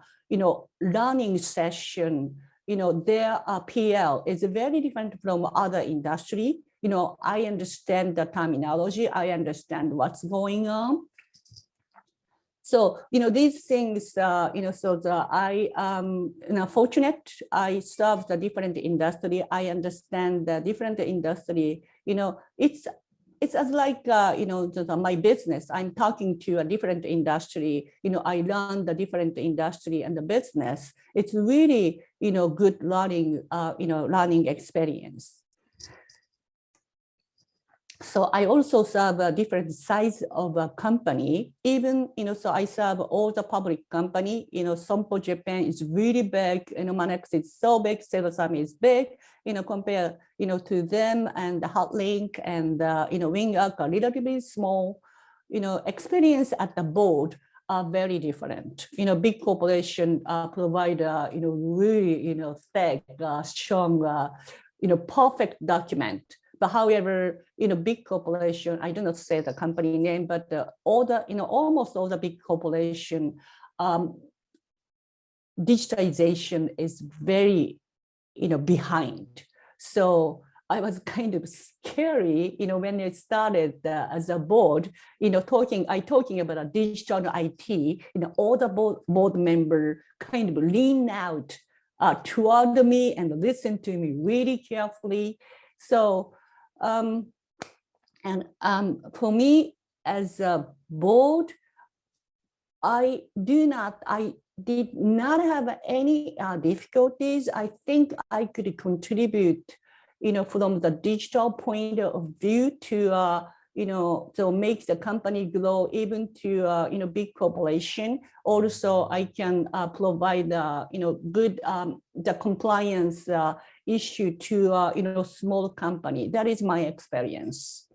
Speaker 4: learning session. Their PL is very different from other industry. I understand the terminology. I understand what's going on. So, these things, so I am fortunate. I serve the different industry. I understand the different industry. It's as like, my business. I'm talking to a different industry. I learn the different industry and the business. It's really, good learning, learning experience. So I also serve a different size of a company. Even, so I serve all the public company. Sompo Japan is really big. Manex is so big. Seven is big. Compare, to them, and the Hotlink and WingUp are relatively small. Experience at the board are very different. Big corporation provide really thick, strong, perfect document. But however, big corporation, I do not say the company name, but all the, almost all the big corporation, digitalization is very, behind. So I was kind of scary, when I started as a board, talking about a digital IT, all the board member kind of lean out toward me and listen to me really carefully. So, for me as a board, I did not have any difficulties. I think I could contribute, from the digital point of view to, so make the company grow even to, big corporation. Also, I can provide, good, the compliance issue to, small company. That is my experience.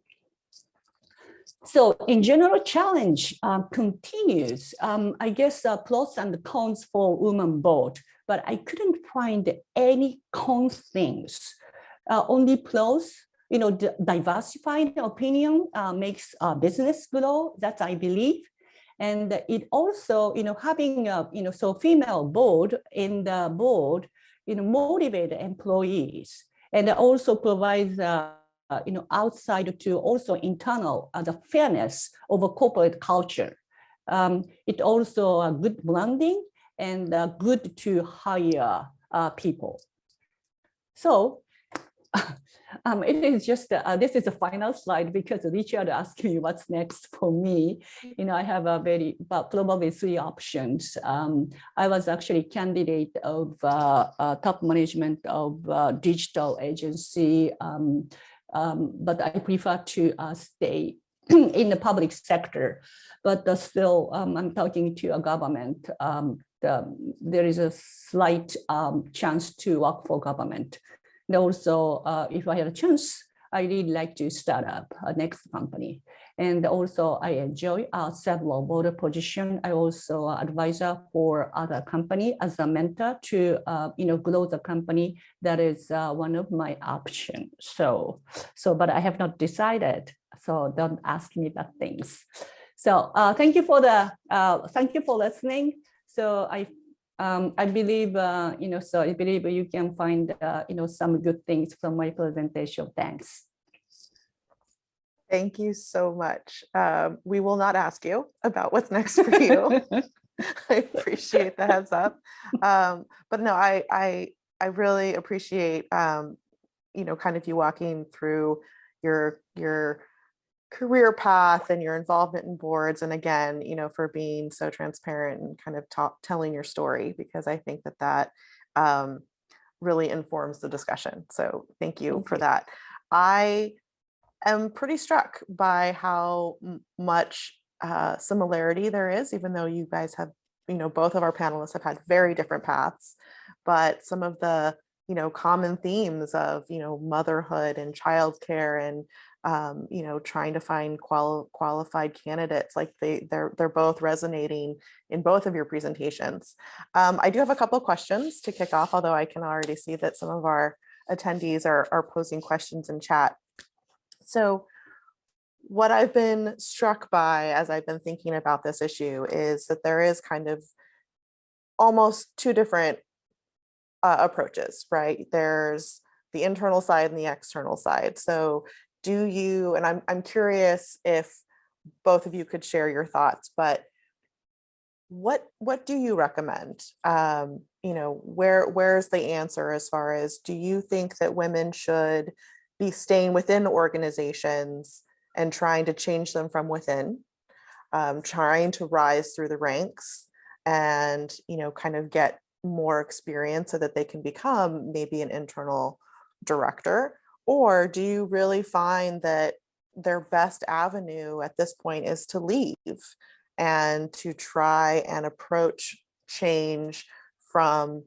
Speaker 4: So in general, challenge continues. I guess pros and cons for women board, but I couldn't find any cons things. Only pros, diversified opinion makes business grow. That I believe. And it also, having a, so female board in the board, motivate employees, and also provides outside to also internal the fairness of a corporate culture. It also a good branding and good to hire people. So it is just, this is the final slide because Richard asked me what's next for me. I have probably 3 options. I was actually candidate of top management of digital agency, but I prefer to stay in the public sector. But still, I'm talking to a government. There is a slight chance to work for government. And also, if I had a chance, I really like to start up a next company. And also, I enjoy several board positions. I also advisor for other company as a mentor to grow the company. That is one of my options. But I have not decided. So don't ask me that things. So thank you for listening. So I believe, I believe you can find, some good things from my presentation. Thanks.
Speaker 2: Thank you so much. We will not ask you about what's next for you. I appreciate the heads up. But no, I really appreciate, kind of you walking through your career path and your involvement in boards, and again, for being so transparent and kind of telling your story, because I think that really informs the discussion. So thank you for that. I am pretty struck by how much similarity there is, even though you guys have, both of our panelists have had very different paths, but some of the common themes of motherhood and childcare and trying to find qualified candidates, like they're both resonating in both of your presentations. I do have a couple of questions to kick off, although I can already see that some of our attendees are posing questions in chat. So what I've been struck by as I've been thinking about this issue is that there is kind of almost 2 different approaches, right? There's the internal side and the external side. So do you, and I'm curious if both of you could share your thoughts, but what do you recommend? Where's the answer as far as, do you think that women should be staying within organizations and trying to change them from within, trying to rise through the ranks and, kind of get more experience so that they can become maybe an internal director? Or do you really find that their best avenue at this point is to leave and to try and approach change from,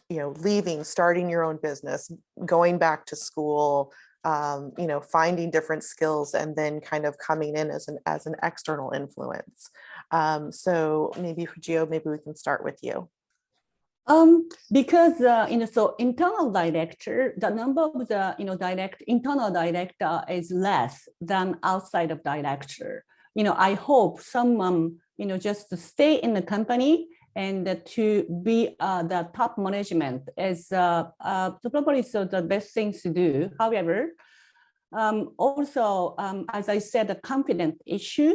Speaker 2: leaving, starting your own business, going back to school, finding different skills, and then kind of coming in as an external influence? So maybe Fujiyo, maybe we can start with you.
Speaker 4: Because so internal director, the number of the internal director is less than outside of director. I hope someone just to stay in the company and to be the top management is probably the best things to do. However, also as I said, the confidence issue.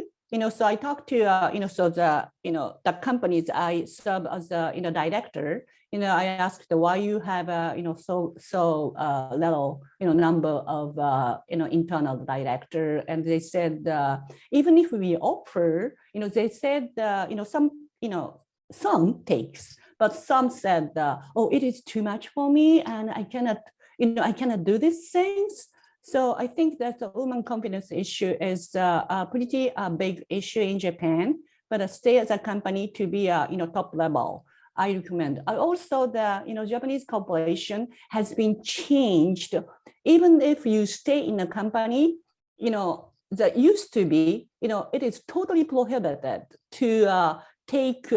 Speaker 4: So I talked to the companies I serve as a director. I asked why you have so little number of internal director, and they said even if we offer, they said some takes, but some said oh, it is too much for me and I cannot do these things. So I think that the woman confidence issue is a pretty big issue in Japan, but stay as a company to be top level, I recommend. Also, the Japanese corporation has been changed. Even if you stay in a company, that used to be, it is totally prohibited to take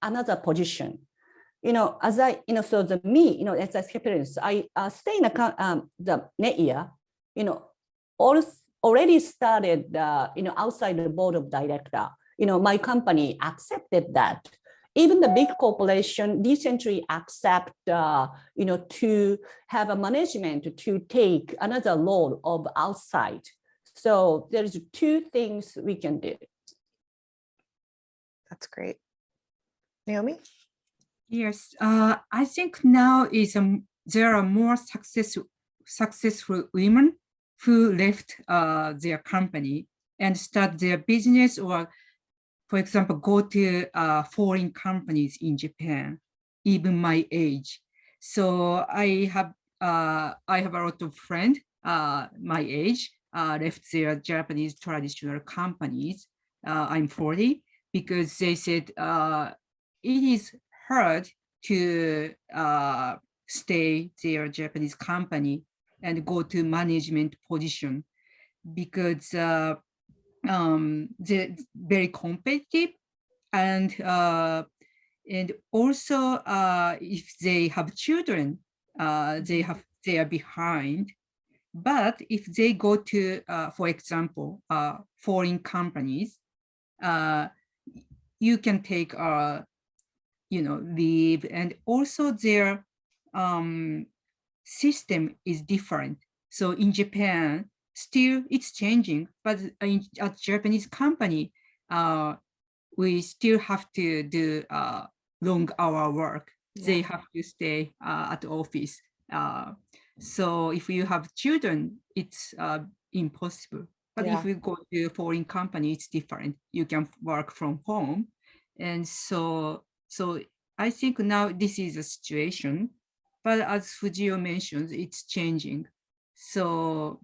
Speaker 4: another position. As I, so the me, as a experience, I stay in the Netyear. Already started, outside the board of director. My company accepted that. Even the big corporation recently accept, to have a management to take another role of outside. So there's 2 things we can do.
Speaker 2: That's great. Naomi?
Speaker 3: Yes, I think now there are more successful women who left their company and start their business, or, for example, go to foreign companies in Japan, even my age. So I have a lot of friends my age left their Japanese traditional companies. I'm 40, because they said it is hard to stay their Japanese company and go to management position, because they're very competitive, and also if they have children, they are behind. But if they go to, for example, foreign companies, you can take leave, and also their system is different. So in Japan, still it's changing, but a Japanese company, we still have to do long hour work. Yeah. They have to stay at the office. So if you have children, it's impossible. But if you go to a foreign company, it's different. You can work from home. And so I think now this is a situation, but as Fujiyo mentioned, it's changing. So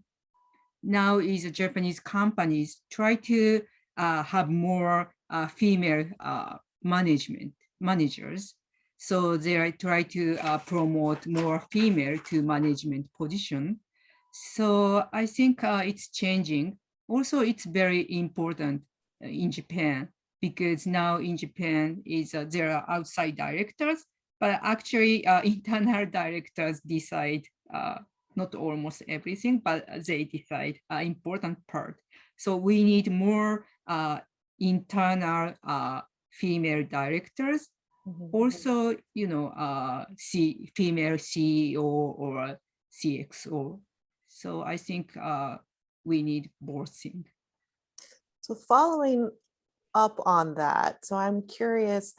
Speaker 3: now is the Japanese companies try to have more female managers. So they try to promote more female to management position. So I think it's changing. Also, it's very important in Japan, because now in Japan there are outside directors, but actually internal directors decide not almost everything, but they decide important part. So we need more internal female directors. Also, female CEO or CXO. So I think we need both things.
Speaker 2: So following up on that, so I'm curious,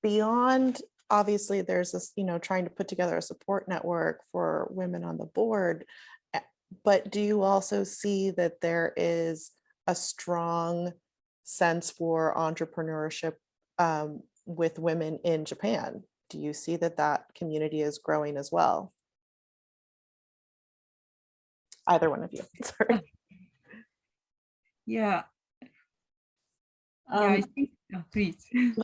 Speaker 2: beyond, obviously there's this, trying to put together a support network for women on the board, but do you also see that there is a strong sense for entrepreneurship with women in Japan? Do you see that community is growing as well? Either one of you, sorry.
Speaker 3: Yeah. I think, please.
Speaker 4: So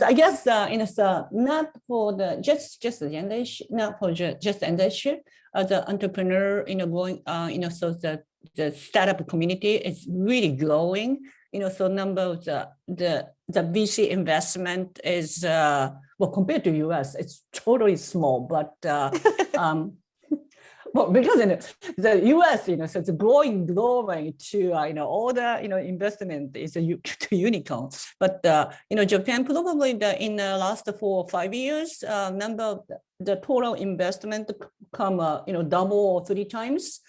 Speaker 4: I guess so not for the just the gender issue, not for just the gender issue. As an entrepreneur, going, so the startup community is really growing. So number of the VC investment is well, compared to US, it's totally small, but well, because in the US, so it's growing to, all the, investment is a unicorn. But, Japan probably in the last 4 or 5 years, number of the total investment come, double or 3 times.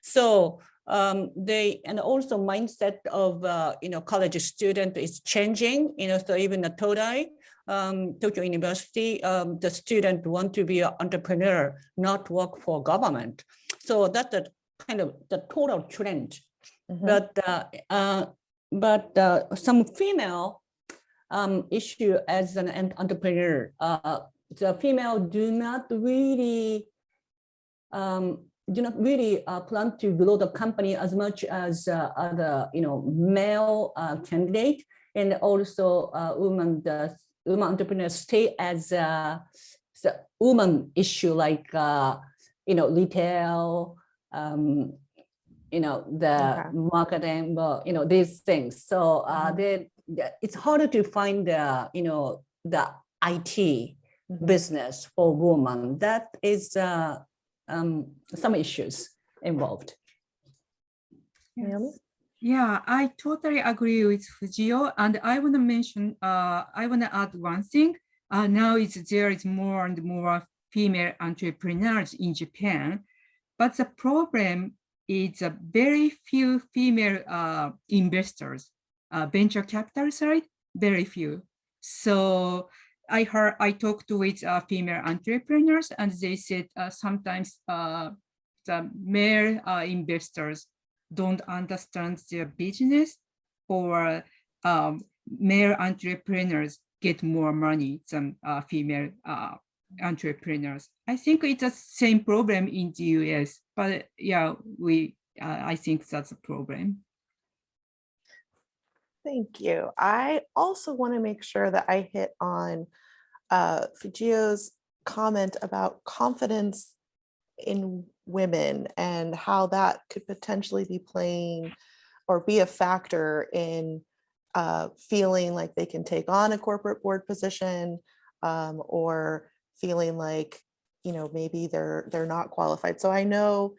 Speaker 4: So and also mindset of, college student is changing, so even the Todai, Tokyo University, the student want to be an entrepreneur, not work for government. So that's the kind of the total trend. But some female issue as an entrepreneur, the female do not really plan to grow the company as much as other male candidate, and also women entrepreneurs stay as the woman issue, like retail, the marketing, these things. So it's harder to find the IT business for women. That is some issues involved.
Speaker 2: Naomi?
Speaker 3: Yeah, I totally agree with Fujiyo, and I want to mention, I want to add one thing. Now there is more and more female entrepreneurs in Japan, but the problem is very few female investors, venture capital side, very few. So I talked with female entrepreneurs, and they said sometimes the male investors don't understand their business, or male entrepreneurs get more money than female entrepreneurs. I think it's the same problem in the US, but yeah, I think that's a problem.
Speaker 2: Thank you. I also want to make sure that I hit on Fujiyo's comment about confidence in women and how that could potentially be playing or be a factor in feeling like they can take on a corporate board position, or feeling like, you know, maybe they're not qualified. So I know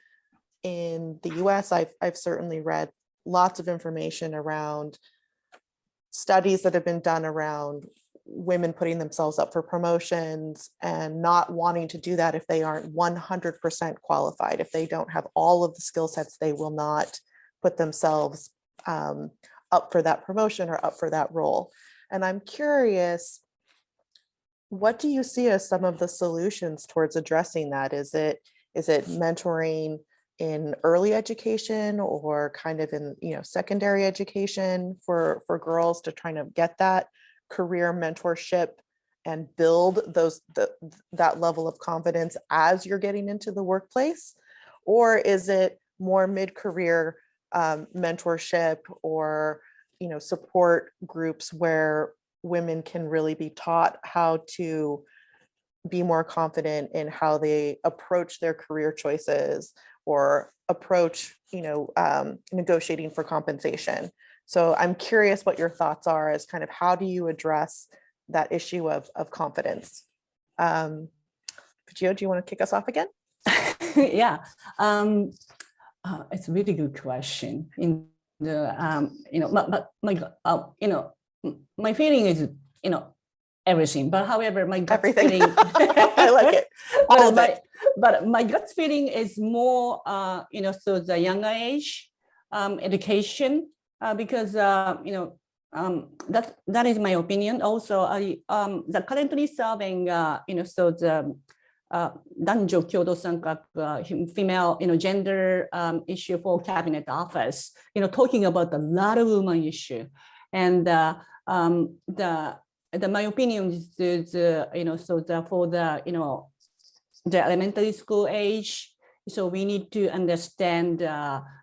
Speaker 2: in the US, I've certainly read lots of information around studies that have been done around women putting themselves up for promotions and not wanting to do that if they aren't 100% qualified. If they don't have all of the skill sets, they will not put themselves up for that promotion or up for that role. And I'm curious, what do you see as some of the solutions towards addressing that? Is it mentoring in early education, or kind of in, you know, secondary education for girls to try to get that career mentorship and build that level of confidence as you're getting into the workplace? Or is it more mid-career mentorship, or, you know, support groups where women can really be taught how to be more confident in how they approach their career choices, or approach, you know, negotiating for compensation? So I'm curious what your thoughts are as kind of how do you address that issue of confidence? Fujiyo, do you want to kick us off again?
Speaker 4: Yeah, it's a really good question. In the you know, my feeling is, you know, everything. But however, my gut feeling,
Speaker 2: I like it. All of it.
Speaker 4: But my gut feeling is more, you know, so the younger age education, because you know, that is my opinion. Also, the currently serving, you know, so the 男女共同参画 female, you know, gender issue for cabinet office, you know, talking about a lot of women issue, and my opinion is, you know, so for the, you know, the elementary school age, so we need to understand,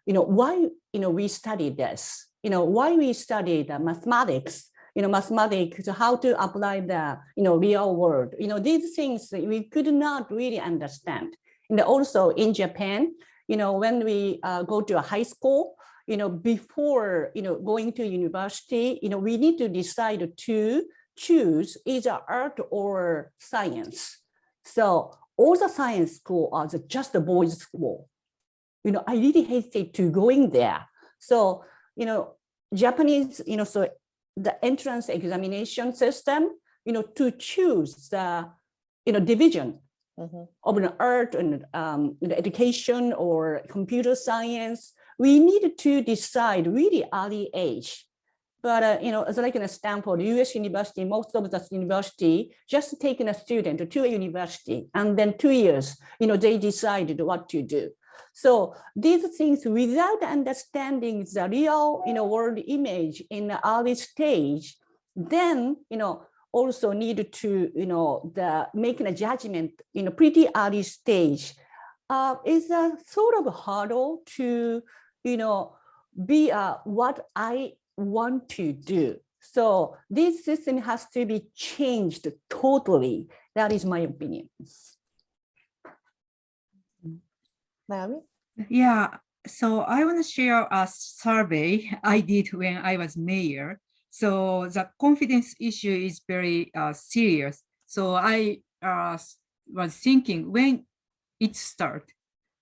Speaker 4: you know, why, you know, we study this, you know, why we study the mathematics, you know, mathematics, how to apply the, you know, real world, you know, these things we could not really understand. And also in Japan, you know, when we go to a high school, you know, before, you know, going to university, you know, we need to decide to choose either art or science. So all the science school are just a boys' school. You know, I really hesitate to going there. So, you know, Japanese, you know, so the entrance examination system, you know, to choose the, you know, division of an art and education or computer science, we need to decide really early age. But, you know, as like in a Stanford, US university, most of the university just taking a student to a university, and then 2 years, you know, they decided what to do. So these things, without understanding the real, you know, world image in the early stage, then, you know, also need to, you know, making a judgment in a pretty early stage is a sort of hurdle to, you know, be what I want to do. So this system has to be changed totally. That is my opinion.
Speaker 2: Naomi?
Speaker 3: Yeah, so I want to share a survey I did when I was mayor. So the confidence issue is very serious. So I was thinking when it started.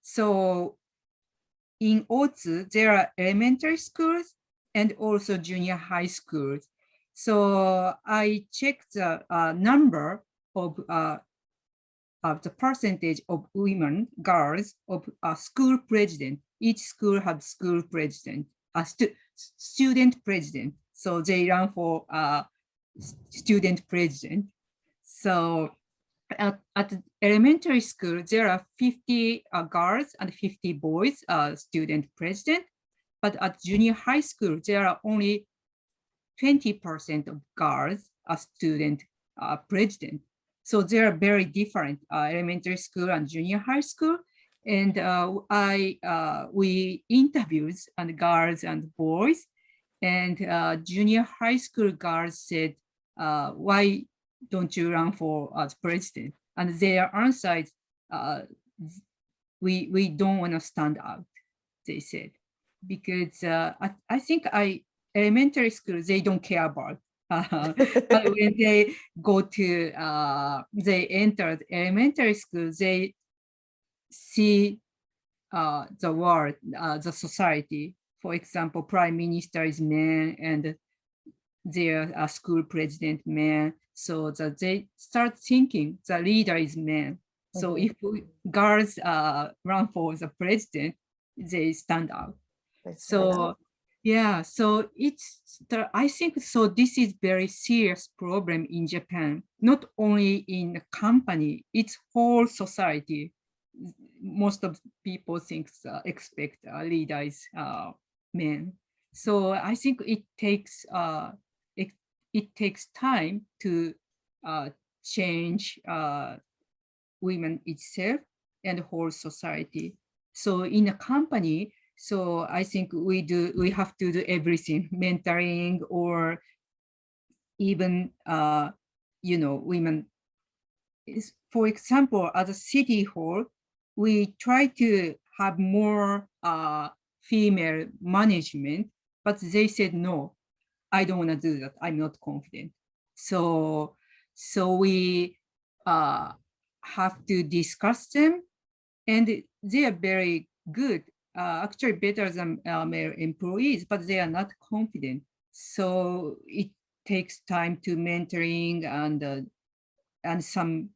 Speaker 3: So in Otsu, there are elementary schools and also junior high schools. So I checked the number of the percentage of women, girls of a school president. Each school has school president, a student president. So they run for student president. So at the elementary school, there are 50 girls and 50 boys, student president. But at junior high school, there are only 20% of girls are student president. So they are very different, elementary school and junior high school. And we interviewed and girls and boys, and junior high school girls said, why don't you run for as president? And their answer is, we don't want to stand out, they said, because I think elementary school, they don't care about. But when they go to, they entered elementary school, they see the world, the society. For example, prime minister is man and their school president man. So that they start thinking the leader is man. So if girls run for the president, they stand out. So yeah, so I think so this is very serious problem in Japan, not only in a company, it's whole society. Most of people expect leaders men. So I think it takes time to change women itself and whole society. So in a company, so I think we have to do everything, mentoring, or even women. For example, at a city hall, we try to have more female management, but they said no, I don't want to do that. I'm not confident. So we have to discuss them, and they are very good, actually better than male employees, but they are not confident. So it takes time to mentoring and some,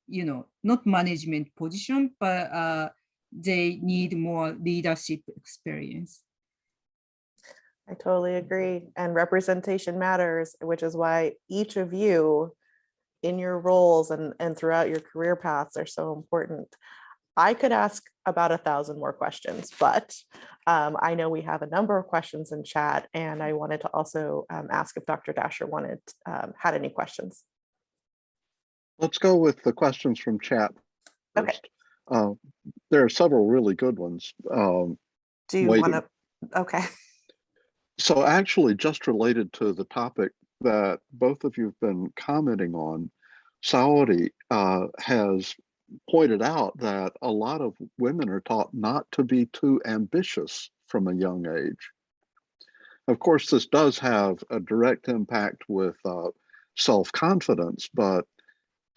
Speaker 3: not management position, but they need more leadership experience.
Speaker 2: I totally agree. And representation matters, which is why each of you in your roles and throughout your career paths are so important. I could ask about 1,000 more questions, but I know we have a number of questions in chat, and I wanted to also ask if Dr. Dasher had any questions.
Speaker 1: Let's go with the questions from chat first.
Speaker 2: Okay.
Speaker 1: There are several really good ones.
Speaker 2: Do you want to? Okay.
Speaker 1: So actually, just related to the topic that both of you have been commenting on, Saori has pointed out that a lot of women are taught not to be too ambitious from a young age. Of course, this does have a direct impact with self-confidence, but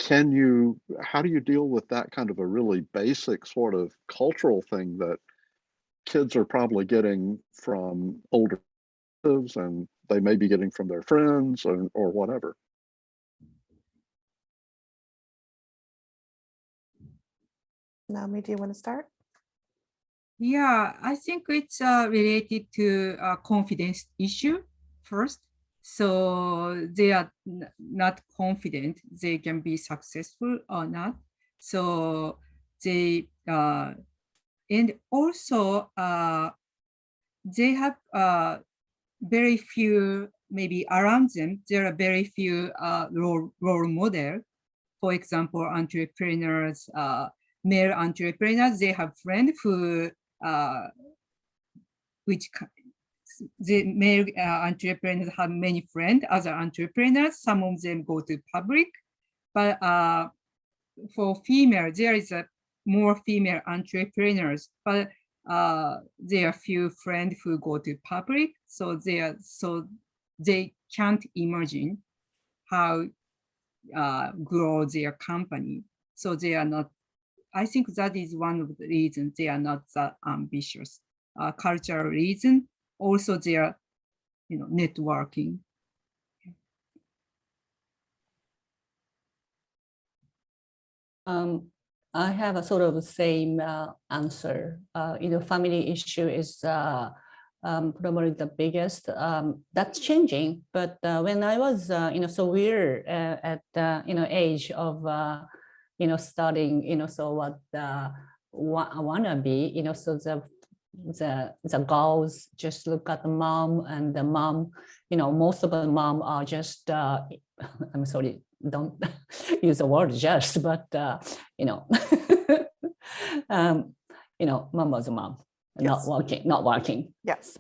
Speaker 1: how do you deal with that kind of a really basic sort of cultural thing that kids are probably getting from older relatives, and they may be getting from their friends or whatever?
Speaker 2: Naomi, do you want to start?
Speaker 3: Yeah, I think it's related to a confidence issue first. So they are not confident they can be successful or not. So they and also they have very few, maybe around them, there are very few role model. For example, entrepreneurs, male entrepreneurs, they have friends who, the male entrepreneurs have many friends, other entrepreneurs, some of them go to public, but for female, there is more female entrepreneurs, but there are few friends who go to public, so they can't imagine how grow their company. So they are not, I think that is one of the reasons they are not that ambitious. Cultural reason, also their networking.
Speaker 4: I have a sort of the same answer. Family issue is probably the biggest. That's changing. But when I was, so we're at age of, studying, so what I wanna be, so the girls just look at the mom, and the mom, most of the mom are just, I'm sorry, don't use the word just, but mom was a mom,
Speaker 2: Yes.
Speaker 4: not working.
Speaker 2: Yes.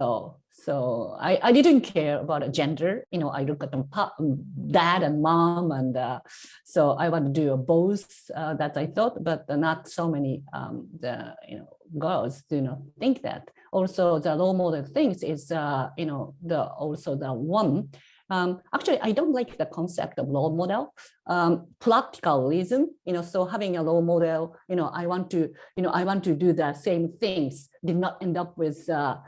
Speaker 4: So I didn't care about a gender. I look at them, dad and mom, and so I want to do both. That I thought, but not so many girls do not think that. Also, the role model things is also the one. Actually, I don't like the concept of role model. Practicalism, so having a role model, I want to do the same things, did not end up with, the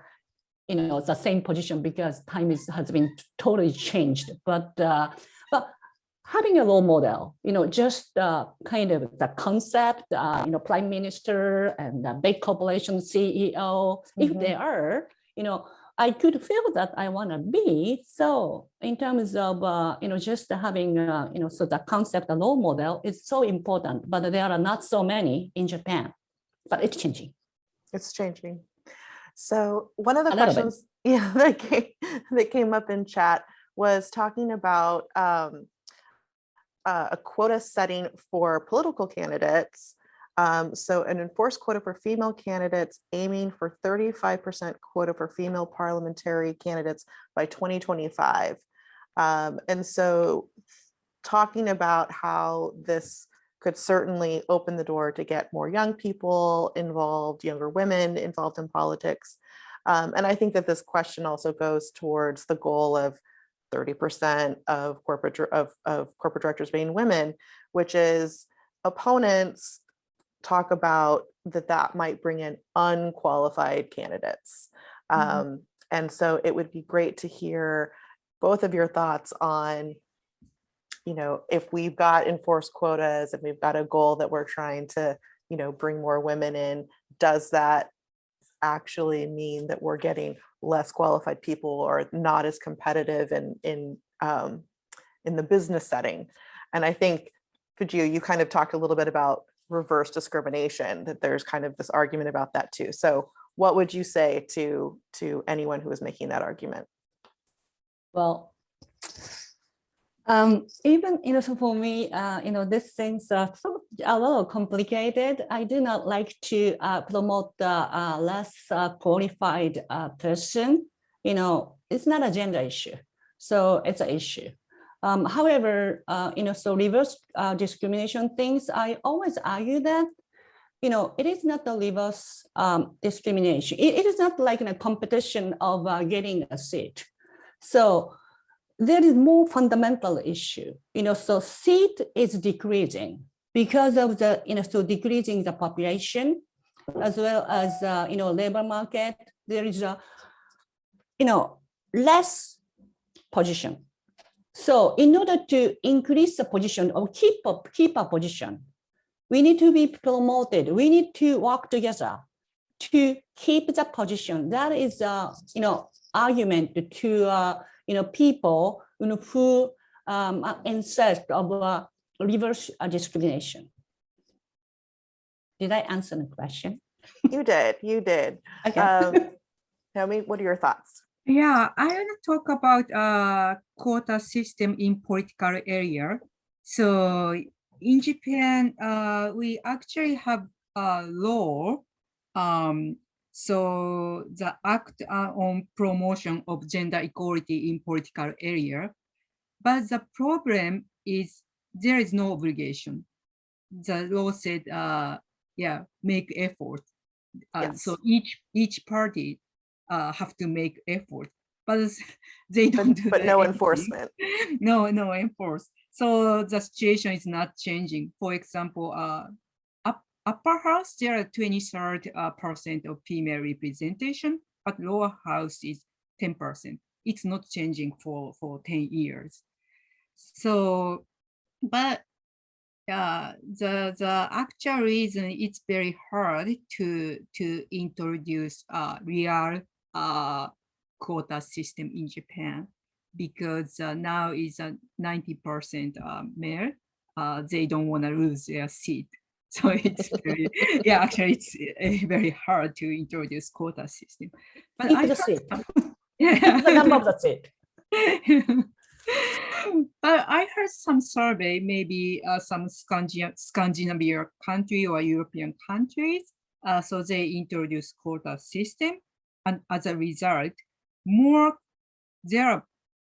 Speaker 4: same position because time has been totally changed. But having a role model, just kind of the concept, prime minister and the big corporation CEO, if they are, I could feel that I want to be. So in terms of, just having, so the concept of role model is so important, but there are not so many in Japan, but it's changing.
Speaker 2: It's changing. So one of the questions that came up in chat was talking about a quota setting for political candidates. So an enforced quota for female candidates, aiming for 35% quota for female parliamentary candidates by 2025. And so talking about how this could certainly open the door to get more young people involved, younger women involved in politics. And I think that this question also goes towards the goal of 30% of corporate directors being women, which is opponents talk about that might bring in unqualified candidates. And so it would be great to hear both of your thoughts on, if we've got enforced quotas and we've got a goal that we're trying to, bring more women in, does that actually mean that we're getting less qualified people or not as competitive in the business setting? And I think, Fujiyo, you kind of talked a little bit about reverse discrimination, that there's kind of this argument about that too. So what would you say to anyone who is making that argument?
Speaker 4: Well, even so for me, these things are a little complicated. I do not like to promote the less qualified person. It's not a gender issue, so it's an issue. However, so reverse discrimination things, I always argue that, it is not the reverse discrimination. It is not like a competition of getting a seat. So there is more fundamental issue, so seat is decreasing because of the, so decreasing the population as well as, labor market. There is a, less position. So in order to increase the position or keep a position, we need to be promoted. We need to work together to keep the position. That is, argument to, people who are incest of reverse discrimination. Did I answer the question?
Speaker 2: You did.
Speaker 4: Okay.
Speaker 2: Naomi, what are your thoughts?
Speaker 3: Yeah, I want to talk about quota system in political area. So in Japan, we actually have a law. So the Act on Promotion of Gender Equality in Political Area. But the problem is there is no obligation. The law said, make effort.
Speaker 2: Yes.
Speaker 3: So each party have to make effort, but they don't do
Speaker 2: but no
Speaker 3: anything.
Speaker 2: enforcement.
Speaker 3: No enforce. So the situation is not changing. For example, upper house, there are 23% of female representation, but lower house is 10%. It's not changing for 10 years. So, but the actual reason it's very hard to introduce real quota system in Japan, because now is 90% male. They don't want to lose their seat. So it's very, yeah, actually it's very hard to introduce quota system. But
Speaker 4: Keep
Speaker 3: I
Speaker 4: the
Speaker 3: heard
Speaker 4: seat.
Speaker 3: yeah.
Speaker 4: The number of the seat.
Speaker 3: But I heard some survey, maybe some Scandinavian country or European countries. So they introduce quota system, and as a result,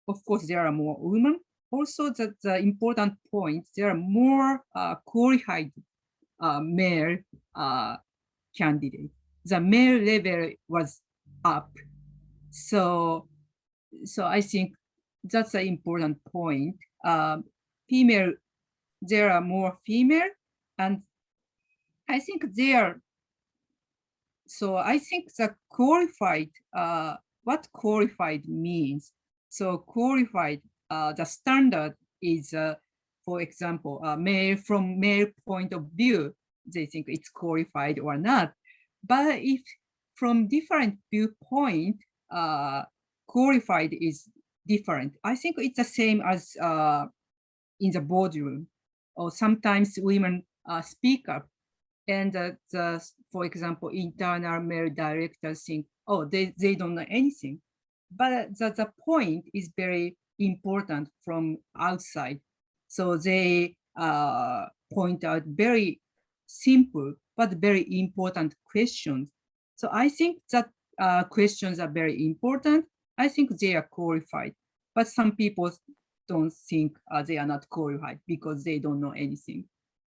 Speaker 3: of course, there are more women. Also, the important point, there are more qualified male candidates. The male level was up. So I think that's an important point. Female, there are more female, and I think so I think the qualified, what qualified means. So qualified, the standard is, for example, from male point of view, they think it's qualified or not. But if from different viewpoint, qualified is different. I think it's the same as in the boardroom, or sometimes women speak up, and for example, internal male directors think, oh, they don't know anything. But the point is very important from outside. So they point out very simple but very important questions. So I think that questions are very important. I think they are qualified, but some people don't think they are not qualified because they don't know anything.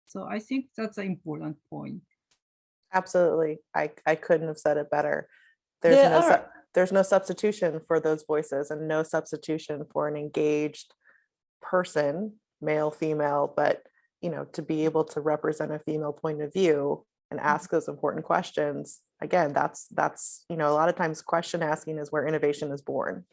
Speaker 3: So I think that's an important point.
Speaker 2: Absolutely. I couldn't have said it better. There's no substitution for those voices, and no substitution for an engaged person, male, female, but to be able to represent a female point of view and ask those important questions. Again, that's a lot of times question asking is where innovation is born.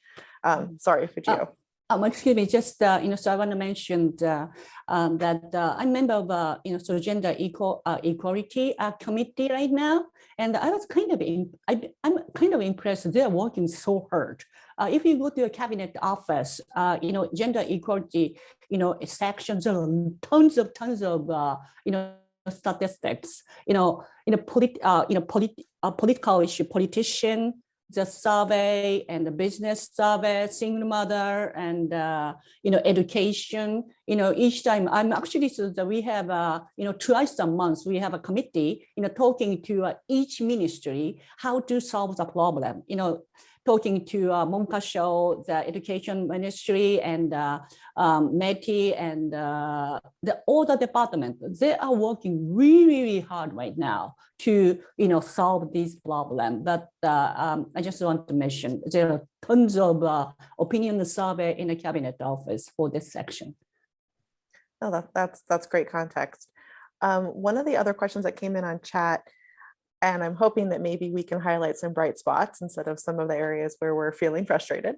Speaker 2: Sorry, Fujiyo.
Speaker 4: Excuse me, just so I want to mention that I'm a member of so gender equality committee right now, and I was I'm kind of impressed. They're working so hard. If you go to a cabinet office, gender equality, sections, there are tons of statistics. Political issue, politician, the survey and the business survey, single mother, and education. Each time I'm actually, so that we have twice a month we have a committee talking to each ministry how to solve the problem. Talking to Monkasho, the education ministry, and METI, and all the department. They are working really, really hard right now to solve this problem. But I just want to mention there are tons of opinion survey in the cabinet office for this section.
Speaker 2: No, that's great context. One of the other questions that came in on chat, and I'm hoping that maybe we can highlight some bright spots instead of some of the areas where we're feeling frustrated.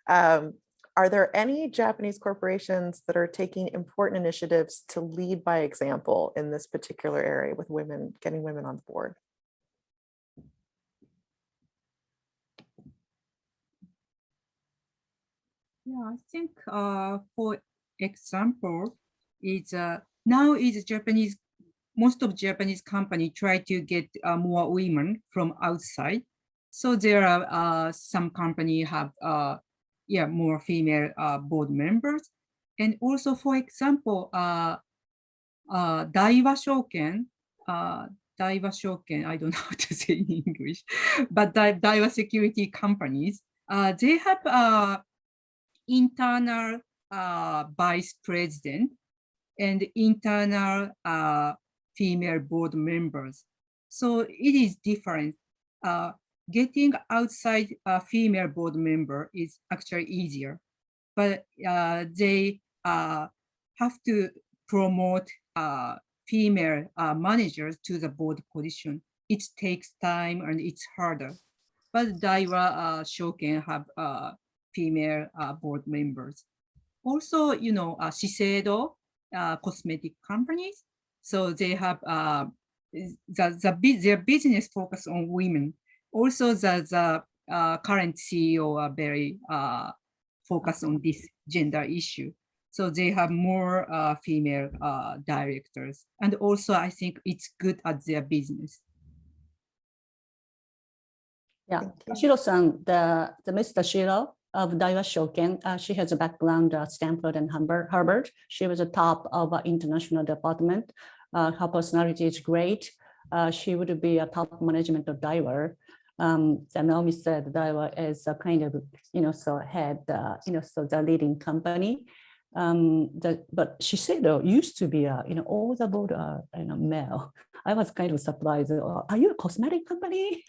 Speaker 2: Are there any Japanese corporations that are taking important initiatives to lead by example in this particular area with women, getting women on the board?
Speaker 3: Yeah, I think for example, now Japanese. Most of Japanese companies try to get more women from outside. So there are some companies have more female board members. And also, for example, Daiwa Shoken, I don't know how to say in English, but Daiwa security companies, they have internal vice president and internal female board members. So it is different. Getting outside a female board member is actually easier, but they have to promote female managers to the board position. It takes time and it's harder. But Daiwa Shoken have female board members. Also, Shiseido, cosmetic companies. So they have their business focus on women. Also, the current CEO are very focused on this gender issue. So they have more female directors. And also, I think it's good at their business.
Speaker 4: Yeah, Shiro-san, the Mr. Shiro of Daiwa Shoken, she has a background at Stanford and Harvard. She was a top of international department. Her personality is great. She would be a top management of Daiwa. Naomi said Daiwa is a kind of, so head, so the leading company. But she said used to be all the board male. I was kind of surprised. Are you a cosmetic company?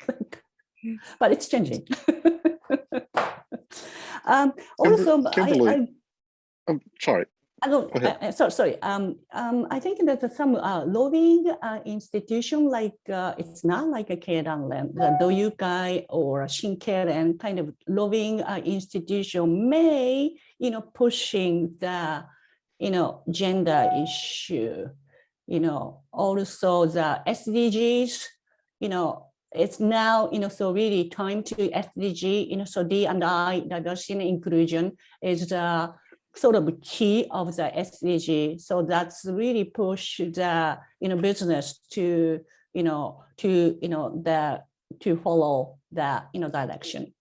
Speaker 4: But it's changing. Also,
Speaker 1: Kimberly, I'm sorry.
Speaker 4: Sorry. I think there's some lobbying institution, like it's not like a Keidanren, the Doyukai or Shinkeiren kind of lobbying institution may, pushing the, gender issue, also the SDGs, it's now, so really time to SDG, so D&I, diversity and inclusion is the sort of key of the SDG. So that's really push the, business to, to follow the, direction.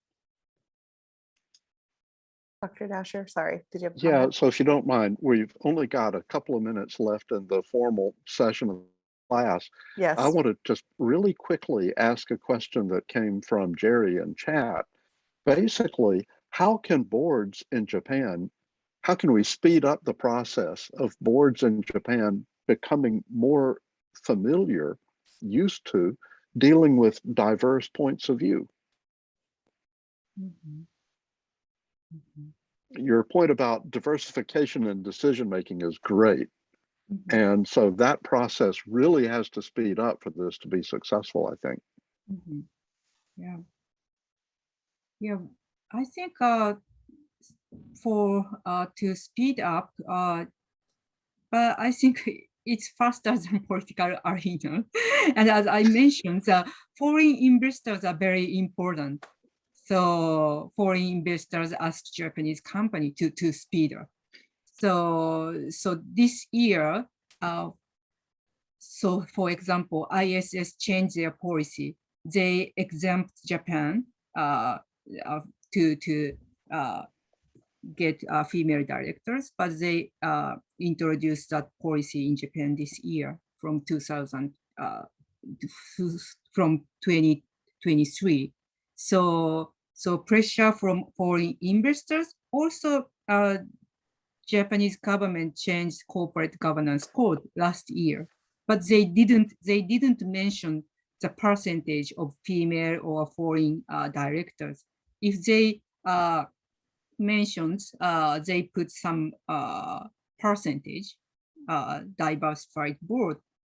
Speaker 2: Dr. Dasher, sorry, did you have a
Speaker 1: Yeah,
Speaker 2: comment?
Speaker 1: so if you don't mind, we've only got a couple of minutes left in the formal session of class.
Speaker 2: Yes.
Speaker 1: I want to just really quickly ask a question that came from Jerry in chat. Basically, how can boards in Japan, how can we speed up the process of boards in Japan becoming more familiar, used to dealing with diverse points of view?
Speaker 3: Mm-hmm. Mm-hmm.
Speaker 1: Your point about diversification and decision-making is great. Mm-hmm. And so that process really has to speed up for this to be successful, I think.
Speaker 3: Mm-hmm. Yeah. Yeah, I think for to speed up, but I think it's faster than political arena. And as I mentioned, foreign investors are very important. So foreign investors ask Japanese company to speed up. So this year, so for example, ISS changed their policy. They exempt Japan to get female directors, but they introduced that policy in Japan this year from 2023. So pressure from foreign investors. Also, Japanese government changed corporate governance code last year, but they didn't mention the percentage of female or foreign directors. If they mentioned, they put some percentage diversified board,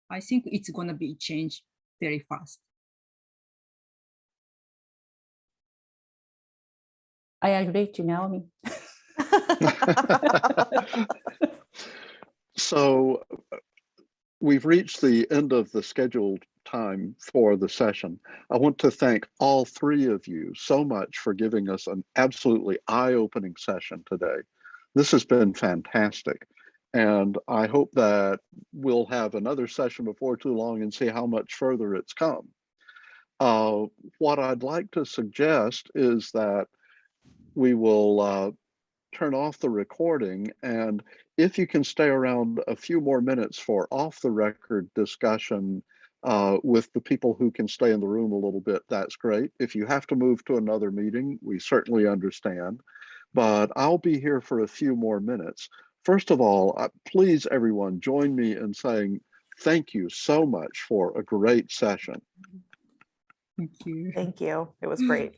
Speaker 3: I think it's going to be changed very fast.
Speaker 4: I agree to Naomi.
Speaker 1: So we've reached the end of the scheduled time for the session. I want to thank all three of you so much for giving us an absolutely eye-opening session today. This has been fantastic. And I hope that we'll have another session before too long and see how much further it's come. What I'd like to suggest is that we will turn off the recording, and if you can stay around a few more minutes for off-the-record discussion with the people who can stay in the room a little bit, that's great. If you have to move to another meeting, we certainly understand, but I'll be here for a few more minutes. First of all, please everyone join me in saying thank you so much for a great session.
Speaker 3: Thank you.
Speaker 2: Thank you. It was great.